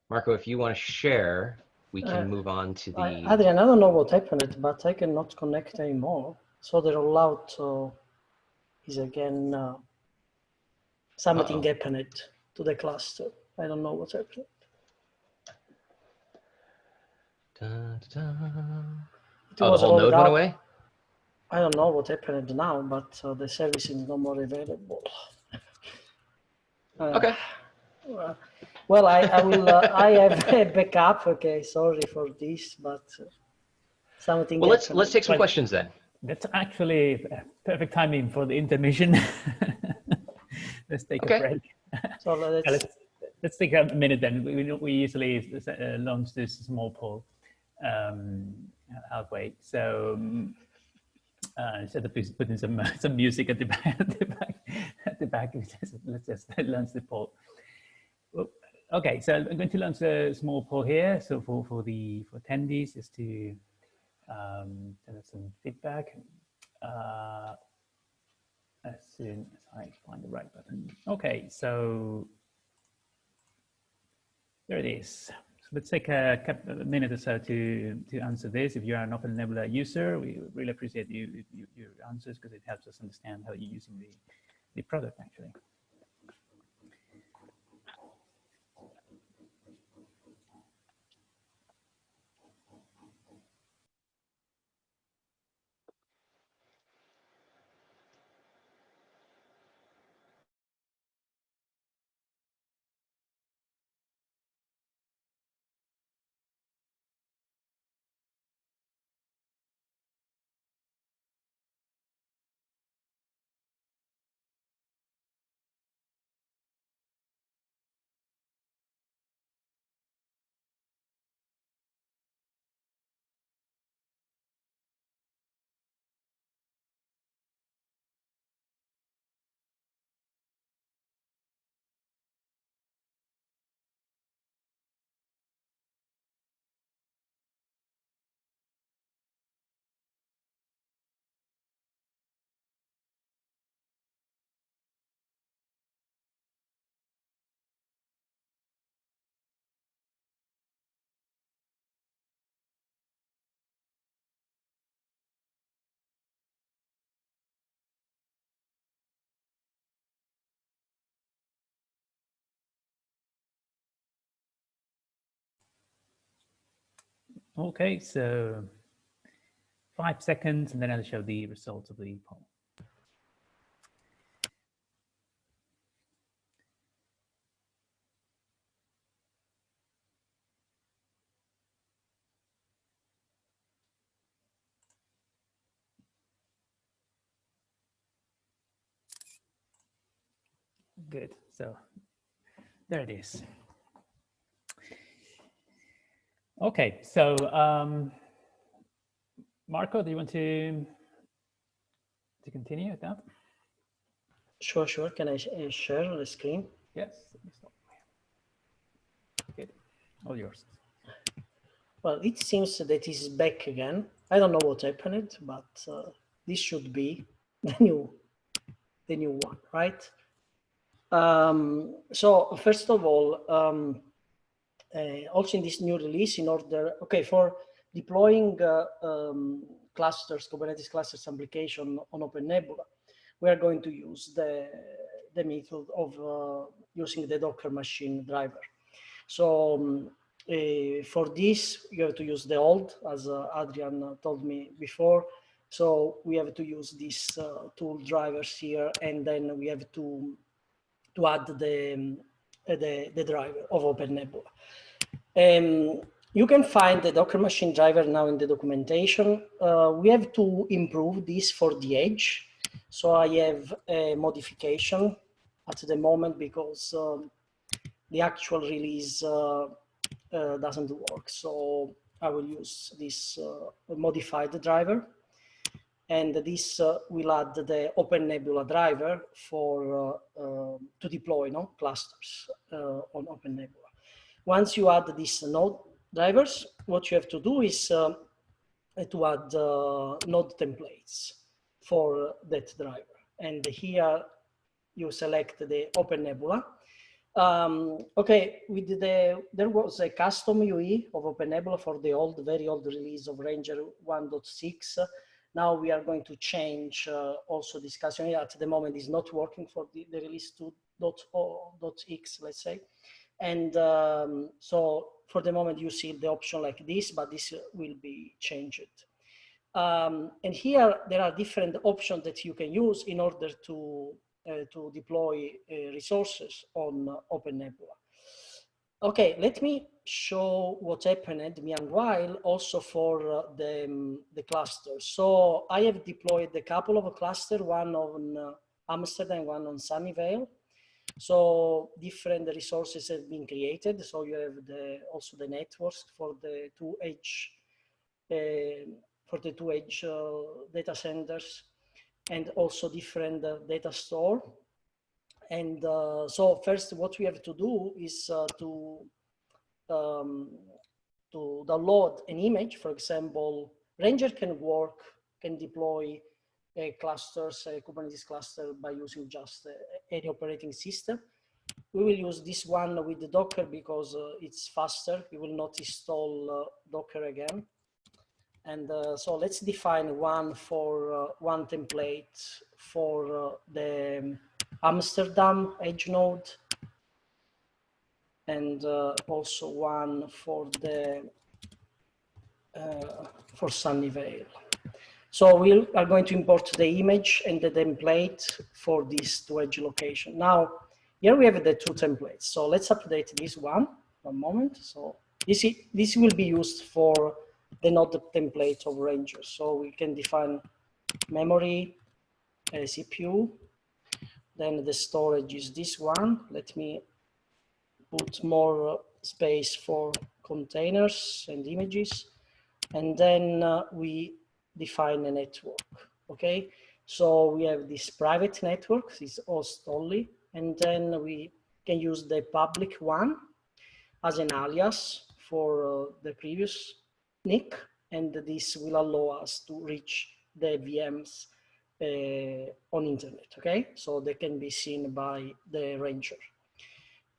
C: Marco, if you want to share, we can move on to the...
B: Adrian, I don't know what happened, but I cannot connect anymore. So the rollout is again, something happened to the cluster. I don't know what's happening.
C: the whole node went away?
B: I don't know what happened now, but the service is no more available.
C: Okay.
B: Well, I will. I have a backup. Okay, sorry for this, but something.
C: Well, let's take some questions then.
A: That's actually perfect timing for the intermission. Let's take a break.
B: So
A: let's take a minute then. We usually launch this small poll halfway. So instead of putting some music at the back, let's just launch the poll. Okay, so I'm going to launch a small poll here. So for attendees, just to send us some feedback as soon as I find the right button. Okay, so there it is. So let's take a minute or so to answer this. If you are an OpenNebula user, we really appreciate your answers because it helps us understand how you're using the product actually. Okay, so 5 seconds, and then I'll show the results of the poll. Good, so there it is. Okay, so Marco, do you want to continue with that?
B: Sure. Can I share the screen?
A: Yes. Good. All yours.
B: Well, it seems that it is back again. I don't know what happened, but this should be the new new one, right? So first of all, also in this new release, in order, okay, for deploying clusters, Kubernetes clusters application on OpenNebula, we are going to use the method of using the Docker machine driver. So for this, you have to use the old, as Adrian told me before. So we have to use these tool drivers here, and then we have to add the driver of OpenNebula. You can find the Docker machine driver now in the documentation. We have to improve this for the edge. So I have a modification at the moment because the actual release doesn't work. So I will use this modified driver. And this will add the OpenNebula driver for to deploy clusters on OpenNebula. Once you add these node drivers, what you have to do is to add node templates for that driver. And here you select the OpenNebula. Okay, there was a custom UI of OpenNebula for the very old release of Rancher 1.6. Now we are going to change also discussion here. At the moment is not working for the release 2.0.x, let's say. And so for the moment you see the option like this, but this will be changed. And here there are different options that you can use in order to deploy resources on OpenNebula. Okay, let me show what happened meanwhile also for the clusters. So I have deployed a couple of clusters, one on Amsterdam, one on Sunnyvale. So different resources have been created. So you have also the networks for the two edge data centers, and also different data store. And so first, what we have to do is to download an image. For example, Rancher can deploy clusters, a Kubernetes cluster by using just any operating system. We will use this one with the Docker because it's faster. You will not install Docker again. And so let's define one template for the Amsterdam edge node, and also one for Sunnyvale. So we are going to import the image and the template for these two edge location. Now here we have the two templates. So let's update this one moment. So this will be used for the node template of Rancher. So we can define memory, CPU, then the storage is this one. Let me put more space for containers and images. And then we define a network, okay? So we have this private network, this host only, and then we can use the public one as an alias for the previous NIC, and this will allow us to reach the VMs on internet, okay? So they can be seen by the Rancher.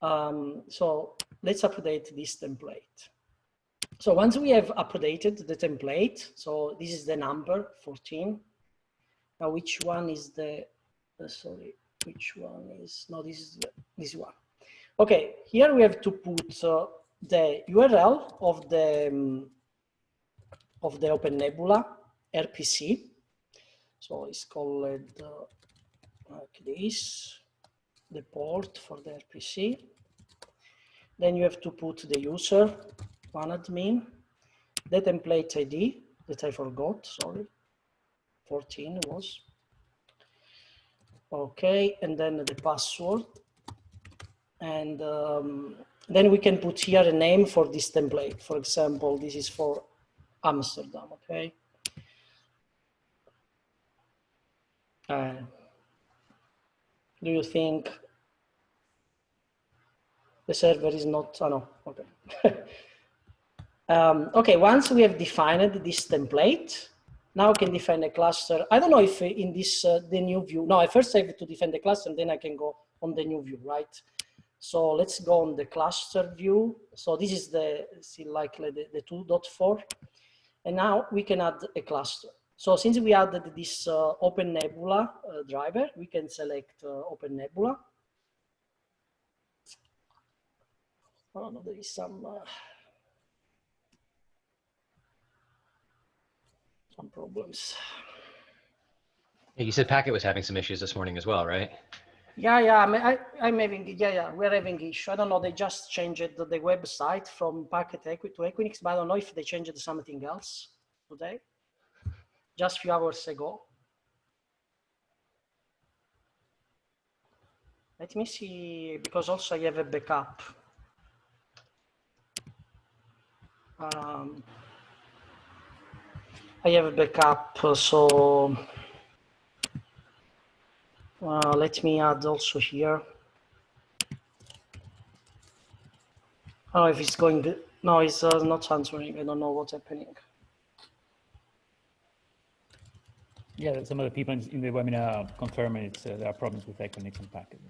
B: So let's update this template. So once we have updated the template, so this is the number 14. Now which one is the, sorry, which one is, no, this is this one. Okay, here we have to put the URL of the OpenNebula RPC. So it's called like this, the port for the RPC. Then you have to put the user, one admin, the template ID that I forgot, sorry, 14 was. Okay, and then the password. And then we can put here a name for this template. For example, this is for Amsterdam, okay? Do you think the server is not, oh no, okay. Okay, once we have defined this template, Now I can define a cluster. I don't know if in this, the new view, no, I first have to define the cluster and then I can go on the new view, right? So let's go on the cluster view. So this is the, see, like the 2.4. And now we can add a cluster. So since we added this OpenNebula driver, we can select OpenNebula. Oh no, there is some problems.
C: You said Packet was having some issues this morning as well, right?
B: Yeah, I'm having, we're having issue. I don't know, they just changed the website from Packet to Equinix, but I don't know if they changed something else today, just a few hours ago. Let me see, because also I have a backup. I have a backup, so let me add also here. I don't know if it's going to, no, it's not answering. I don't know what's happening.
A: Yeah, some of the people in the webinar confirm it's there are problems with Equinix and Packet.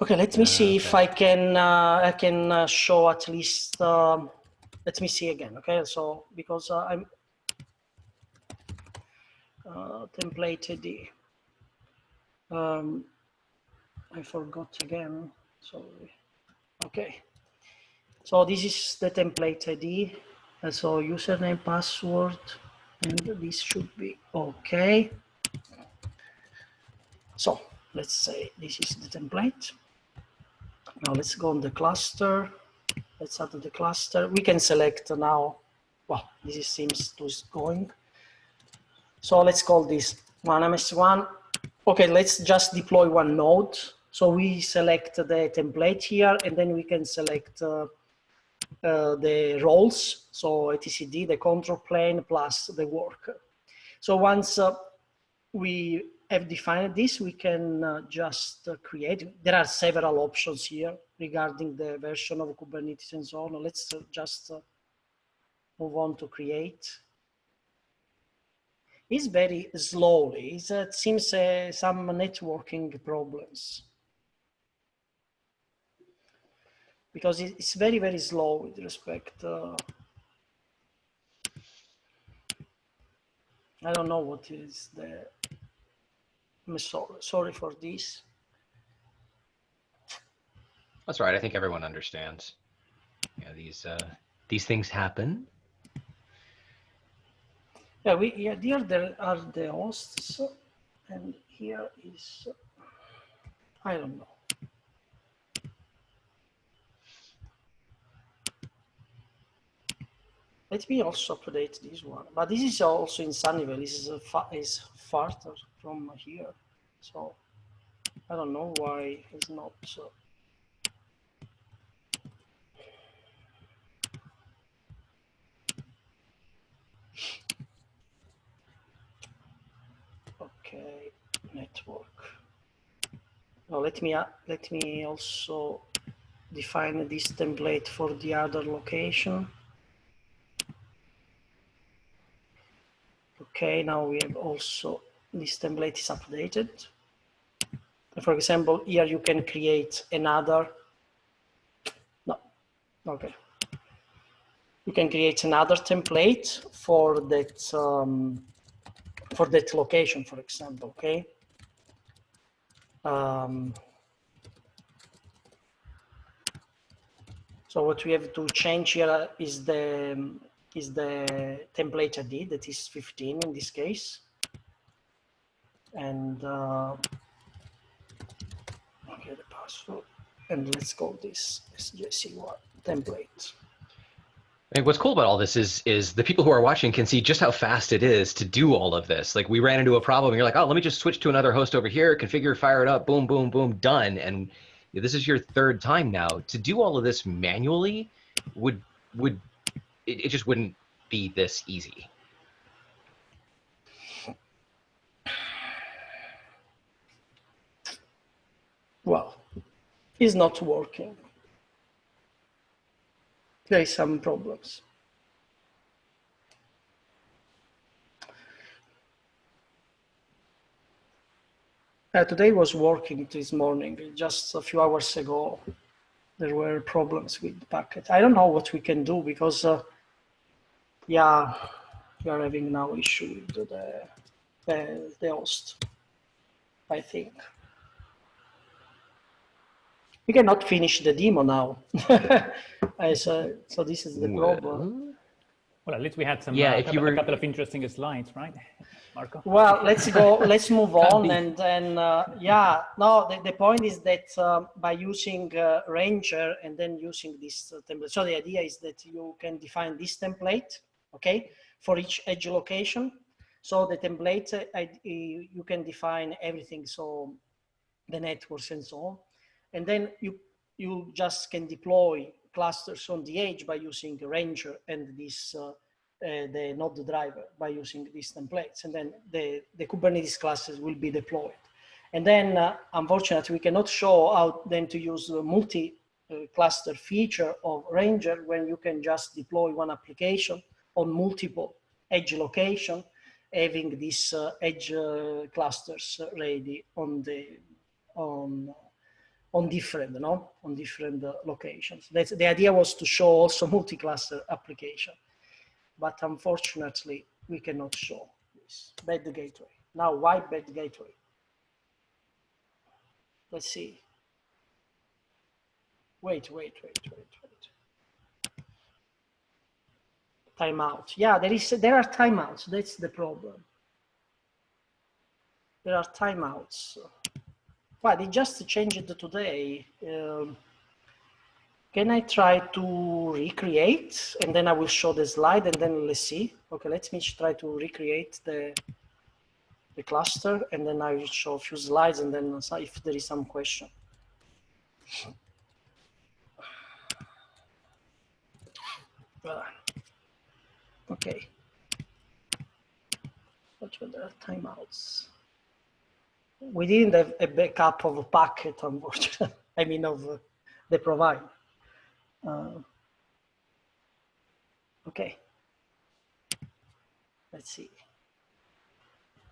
B: Okay, let me see if I can show at least. Let me see again. Okay, so because I'm template ID. I forgot again. Sorry. Okay. So this is the template ID. So username, password, and this should be okay. So let's say this is the template. Now let's go on the cluster. Let's add the cluster. We can select now. Well, this seems to is going. So let's call this one MS1. Okay, let's just deploy one node. So we select the template here, and then we can select the roles. So etcd, the control plane plus the worker. So once we have defined this, we can just create. There are several options here regarding the version of Kubernetes and so on. Let's just move on to create. It's very slowly. It seems some networking problems because it's very, very slow with respect. I don't know what is the. I'm sorry for this.
C: That's right. I think everyone understands. Yeah, these things happen.
B: Yeah, here there are the hosts, and here is I don't know. Let me also update this one, but this is also in Sunnyvale. This is farther from here, so I don't know why it's not. Okay, network. Now let me also define this template for the other location. Okay, now we have also this template is updated. For example, here you can create another. No, okay. You can create another template for that location, for example. Okay. So what we have to change here is the template ID, that is 15 in this case, and okay, the password, and let's call this SJC1 template.
C: And what's cool about all this is the people who are watching can see just how fast it is to do all of this. Like we ran into a problem, and you're like, oh, let me just switch to another host over here, configure, fire it up, boom, boom, boom, done. And this is your third time now. To do all of this manually it just wouldn't be this easy.
B: Well, it's not working. There is some problems. Today was working this morning. Just a few hours ago, there were problems with the packet. I don't know what we can do because, yeah, we are having now issue with the host, I think. We cannot finish the demo now. So this is the problem.
A: Well, at least we had some
C: a
A: couple of interesting slides, right, Marco?
B: Well, let's move on. And then, yeah, no, the point is that by using Rancher and then using this template. So the idea is that you can define this template, okay, for each edge location. So the template, you can define everything. So the networks and so on. And then you just can deploy clusters on the edge by using Rancher and this the node driver by using these templates, and then the Kubernetes classes will be deployed. And then, unfortunately, we cannot show how then to use the multi-cluster feature of Rancher when you can just deploy one application on multiple edge location, having these edge clusters ready on different, on different locations. The idea was to show also multi-cluster application. But unfortunately, we cannot show this. Bad gateway. Now, why bad gateway? Let's see. Wait. Timeout. Yeah, there are timeouts. That's the problem. There are timeouts. Well, they just changed it today. Can I try to recreate, and then I will show the slide, and then let's see. Okay, let me try to recreate the cluster, and then I will show a few slides, and then if there is some question. Okay. What were the timeouts? We didn't have a backup of a packet, unfortunately. I mean, of the provider. Okay. Let's see.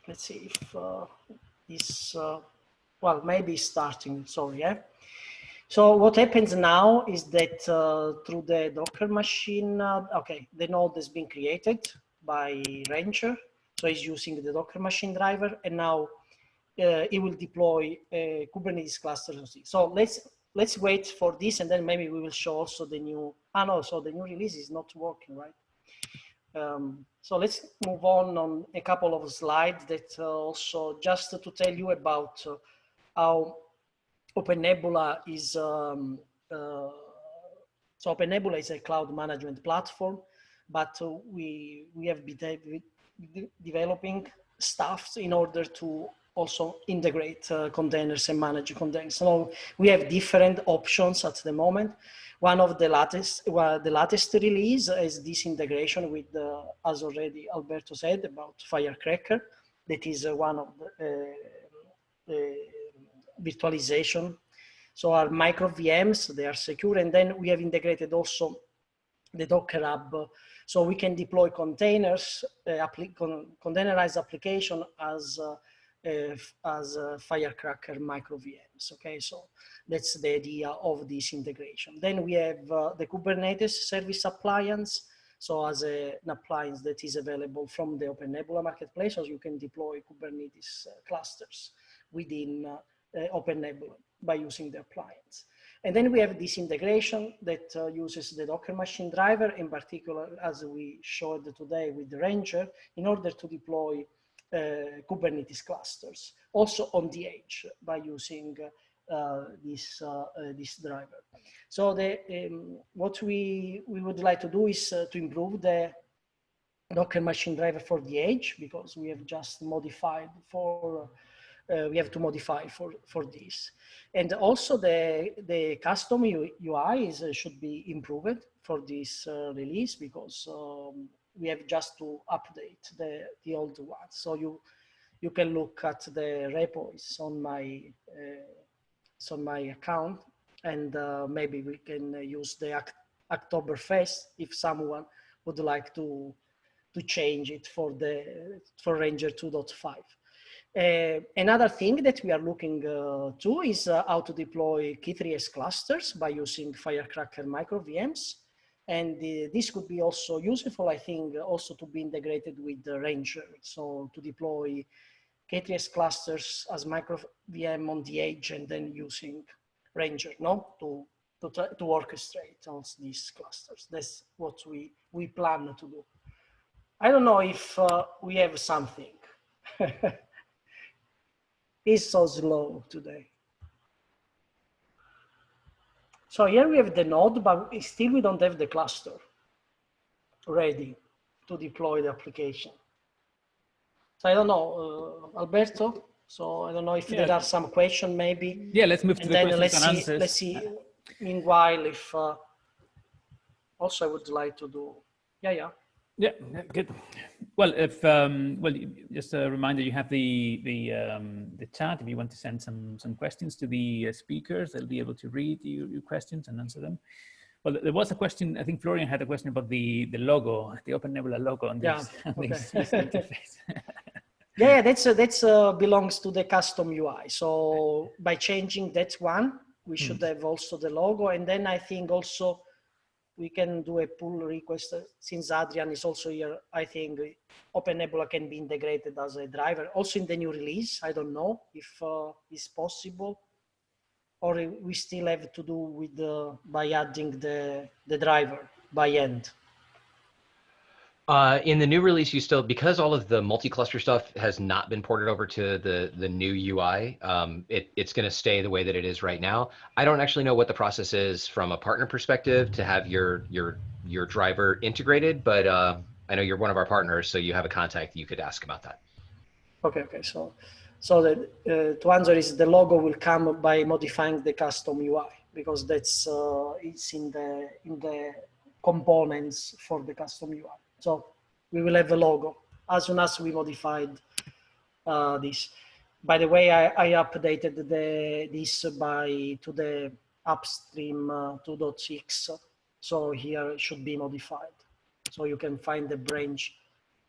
B: Let's see if this, well, maybe starting, sorry, yeah. So what happens now is that through the Docker machine, okay, the node has been created by Rancher. So he's using the Docker machine driver, and now it will deploy a Kubernetes cluster. So let's wait for this, and then maybe we will show also the new, so the new release is not working, right? So let's move on a couple of slides that also just to tell you about how OpenNebula is, so OpenNebula is a cloud management platform, but we have been developing stuff in order to also integrate containers and manage containers. So we have different options at the moment. One of the latest release is this integration with, as already Alberto said, about Firecracker. That is one of the virtualization. So our micro VMs, they are secure. And then we have integrated also the Docker Hub. So we can deploy containers, containerized application as Firecracker micro VMs. Okay, so that's the idea of this integration. Then we have the Kubernetes service appliance. So as an appliance that is available from the OpenNebula marketplace, so you can deploy Kubernetes clusters within OpenNebula by using the appliance. And then we have this integration that uses the Docker machine driver, in particular, as we showed today with the Rancher, in order to deploy Kubernetes clusters, also on the edge by using this driver. So what we would like to do is to improve the Docker machine driver for the edge, because we have just modified for we have to modify for this. And also the custom UI should be improved for this release, because we have just to update the old one. So you can look at the repos on my account, and maybe we can use the Oktoberfest if someone would like to change it for Ranger 2.5. Another thing that we are looking to is how to deploy K3s clusters by using Firecracker micro VMs. And this could be also useful, I think, also to be integrated with the Rancher. So to deploy K3s clusters as micro VM on the edge and then using Rancher, no, to orchestrate all these clusters. That's what we plan to do. I don't know if we have something. It's so slow today. So here we have the node, but still we don't have the cluster ready to deploy the application. So I don't know, Alberto. So I don't know if there are some questions maybe.
A: Yeah, let's move to the questions and answers.
B: Let's see. Meanwhile, if also I would like to do, yeah,
A: good. Well, if just a reminder, you have the chat. If you want to send some questions to the speakers, they'll be able to read your questions and answer them. Well, there was a question. I think Florian had a question about the logo, the OpenNebula logo on this, this interface.
B: Yeah, that's belongs to the custom UI. So by changing that one, we should have also the logo, and then I think also we can do a pull request. Since Adrian is also here, I think OpenNebula can be integrated as a driver. Also in the new release, I don't know if it's possible, or we still have to do with by adding the driver by end.
C: In the new release, you still, because all of the multi-cluster stuff has not been ported over to the new UI, it's going to stay the way that it is right now. I don't actually know what the process is from a partner perspective to have your driver integrated, but I know you're one of our partners, so you have a contact you could ask about that.
B: Okay. So to answer is the logo will come by modifying the custom UI, because that's it's in the components for the custom UI. So we will have a logo as soon as we modified this. By the way, I updated this to the upstream 2.6. So here it should be modified. So you can find the branch.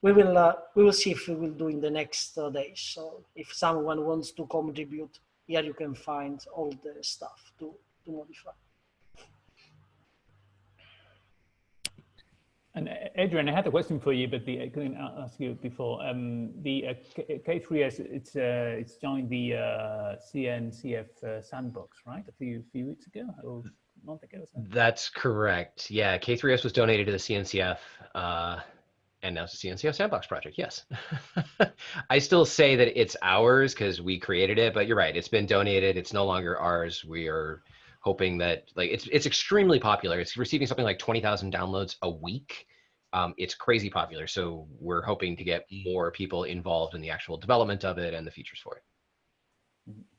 B: We will see if we will do in the next days. So if someone wants to contribute, here you can find all the stuff to modify.
A: And Adrian, I had a question for you, but I couldn't ask you before. The K3s, it's joined the CNCF sandbox, right? A few weeks ago or a month ago. So.
C: That's correct. Yeah, K3s was donated to the CNCF, and now it's a CNCF sandbox project. Yes, I still say that it's ours because we created it, but you're right. It's been donated. It's no longer ours. We are hoping that it's extremely popular. It's receiving something like 20,000 downloads a week. It's crazy popular. So we're hoping to get more people involved in the actual development of it and the features for it.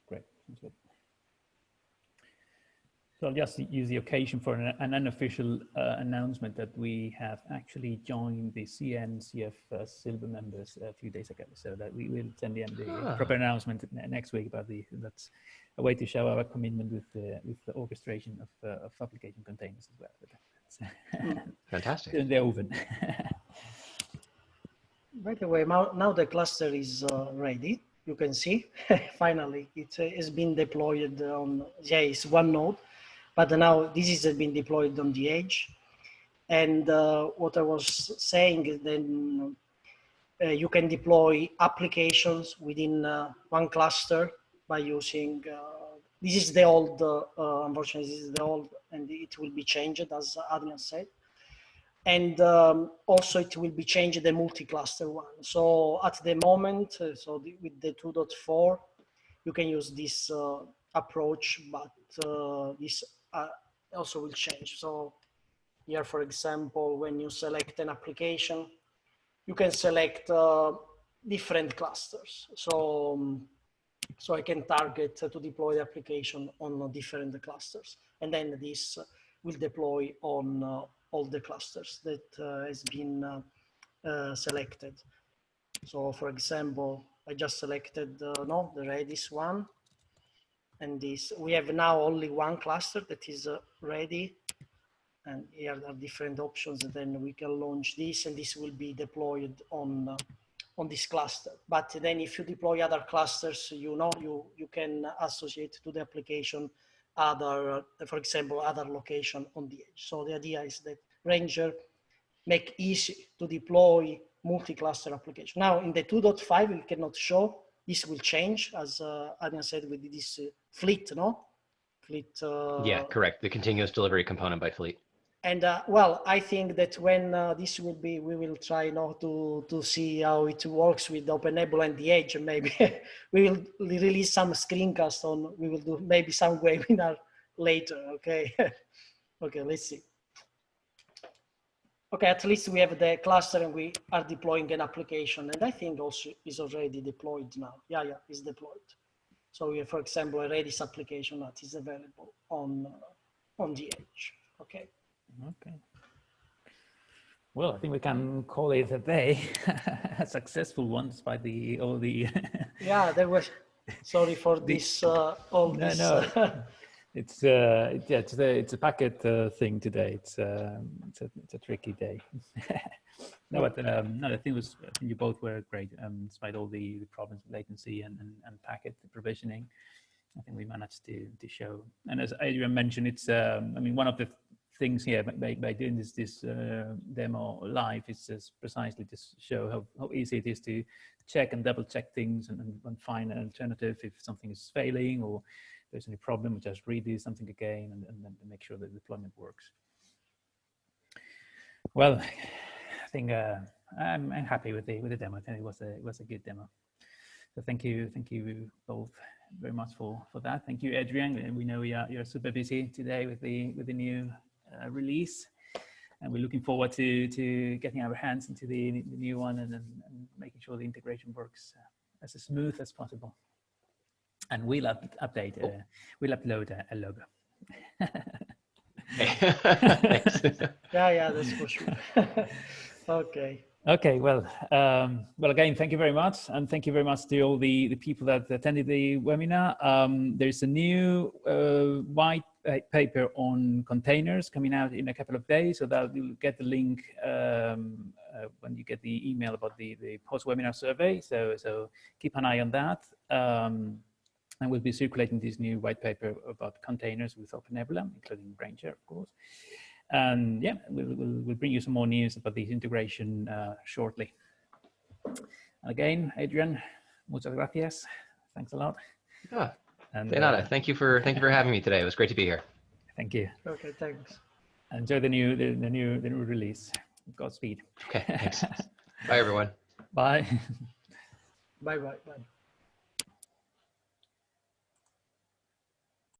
A: Great. Sounds good. So I'll just use the occasion for an unofficial announcement that we have actually joined the CNCF Silver members a few days ago. So that we will send them the proper announcement next week about that's a way to show our commitment with the orchestration of application containers as well.
C: Fantastic.
A: In the oven.
B: By the way, now the cluster is ready. You can see, finally, it has been deployed on, it's one node, but now this has been deployed on the edge. And what I was saying is then you can deploy applications within one cluster by using, this is the old, unfortunately, this is the old, and it will be changed, as Adrian said. And also it will be changed the multi-cluster one. So at the moment, with the 2.4, you can use this approach, but this also will change. So here, for example, when you select an application, you can select different clusters. So I can target to deploy the application on different clusters. And then this will deploy on all the clusters that has been selected. So for example, I just selected the Redis one. And this, we have now only one cluster that is ready. And here are different options. And then we can launch this, and this will be deployed on on this cluster. But then if you deploy other clusters, you can associate to the application other, for example, other location on the edge. So the idea is that Rancher make easy to deploy multi-cluster application. Now in the 2.5, we cannot show, this will change, as Adrian said, with this fleet, no? Fleet.
C: Yeah, correct. The continuous delivery component by fleet.
B: And well, I think that when this will be, we will try now to see how it works with OpenNebula and the edge. And maybe we will release some screencast on, we will do maybe some webinar later, okay? Okay, let's see. Okay, at least we have the cluster and we are deploying an application. And I think also is already deployed now. Yeah, it's deployed. So we have, for example, a Redis application that is available on the edge, okay?
A: Okay. Well, I think we can call it a day, a successful one, despite all the.
B: Yeah, there was. Sorry for this.
A: No. It's it's a packet thing today. It's a tricky day. No, but no, I think you both were great, despite all the problems with latency and packet provisioning. I think we managed to show. And as Adrian mentioned, it's I mean, one of the things here by doing this demo live is just precisely to show how easy it is to check and double check things and find an alternative if something is failing or there's any problem. We just redo something again and then make sure the deployment works. Well, I think I'm happy with the demo. I think it was a good demo. So thank you both very much for that. Thank you, Adrian. We know you're super busy today with the new release, and we're looking forward to getting our hands into the new one and making sure the integration works as smooth as possible. And we'll update. We'll upload a logo.
C: Thanks.
B: Yeah, that's for sure. Okay.
A: Okay, well, again, thank you very much. And thank you very much to all the people that attended the webinar. There's a new white paper on containers coming out in a couple of days. So that you'll get the link when you get the email about the post-webinar survey. So keep an eye on that. And we'll be circulating this new white paper about containers with OpenNebula, including Rancher, of course. And yeah, we'll bring you some more news about this integration shortly. Again, Adrian, muchas gracias. Thanks a lot.
C: Yeah. And thank you for having me today. It was great to be here.
A: Thank you.
B: Okay, thanks.
A: Enjoy the new release. Godspeed.
C: Okay, thanks. Bye, everyone.
A: Bye.
B: Bye.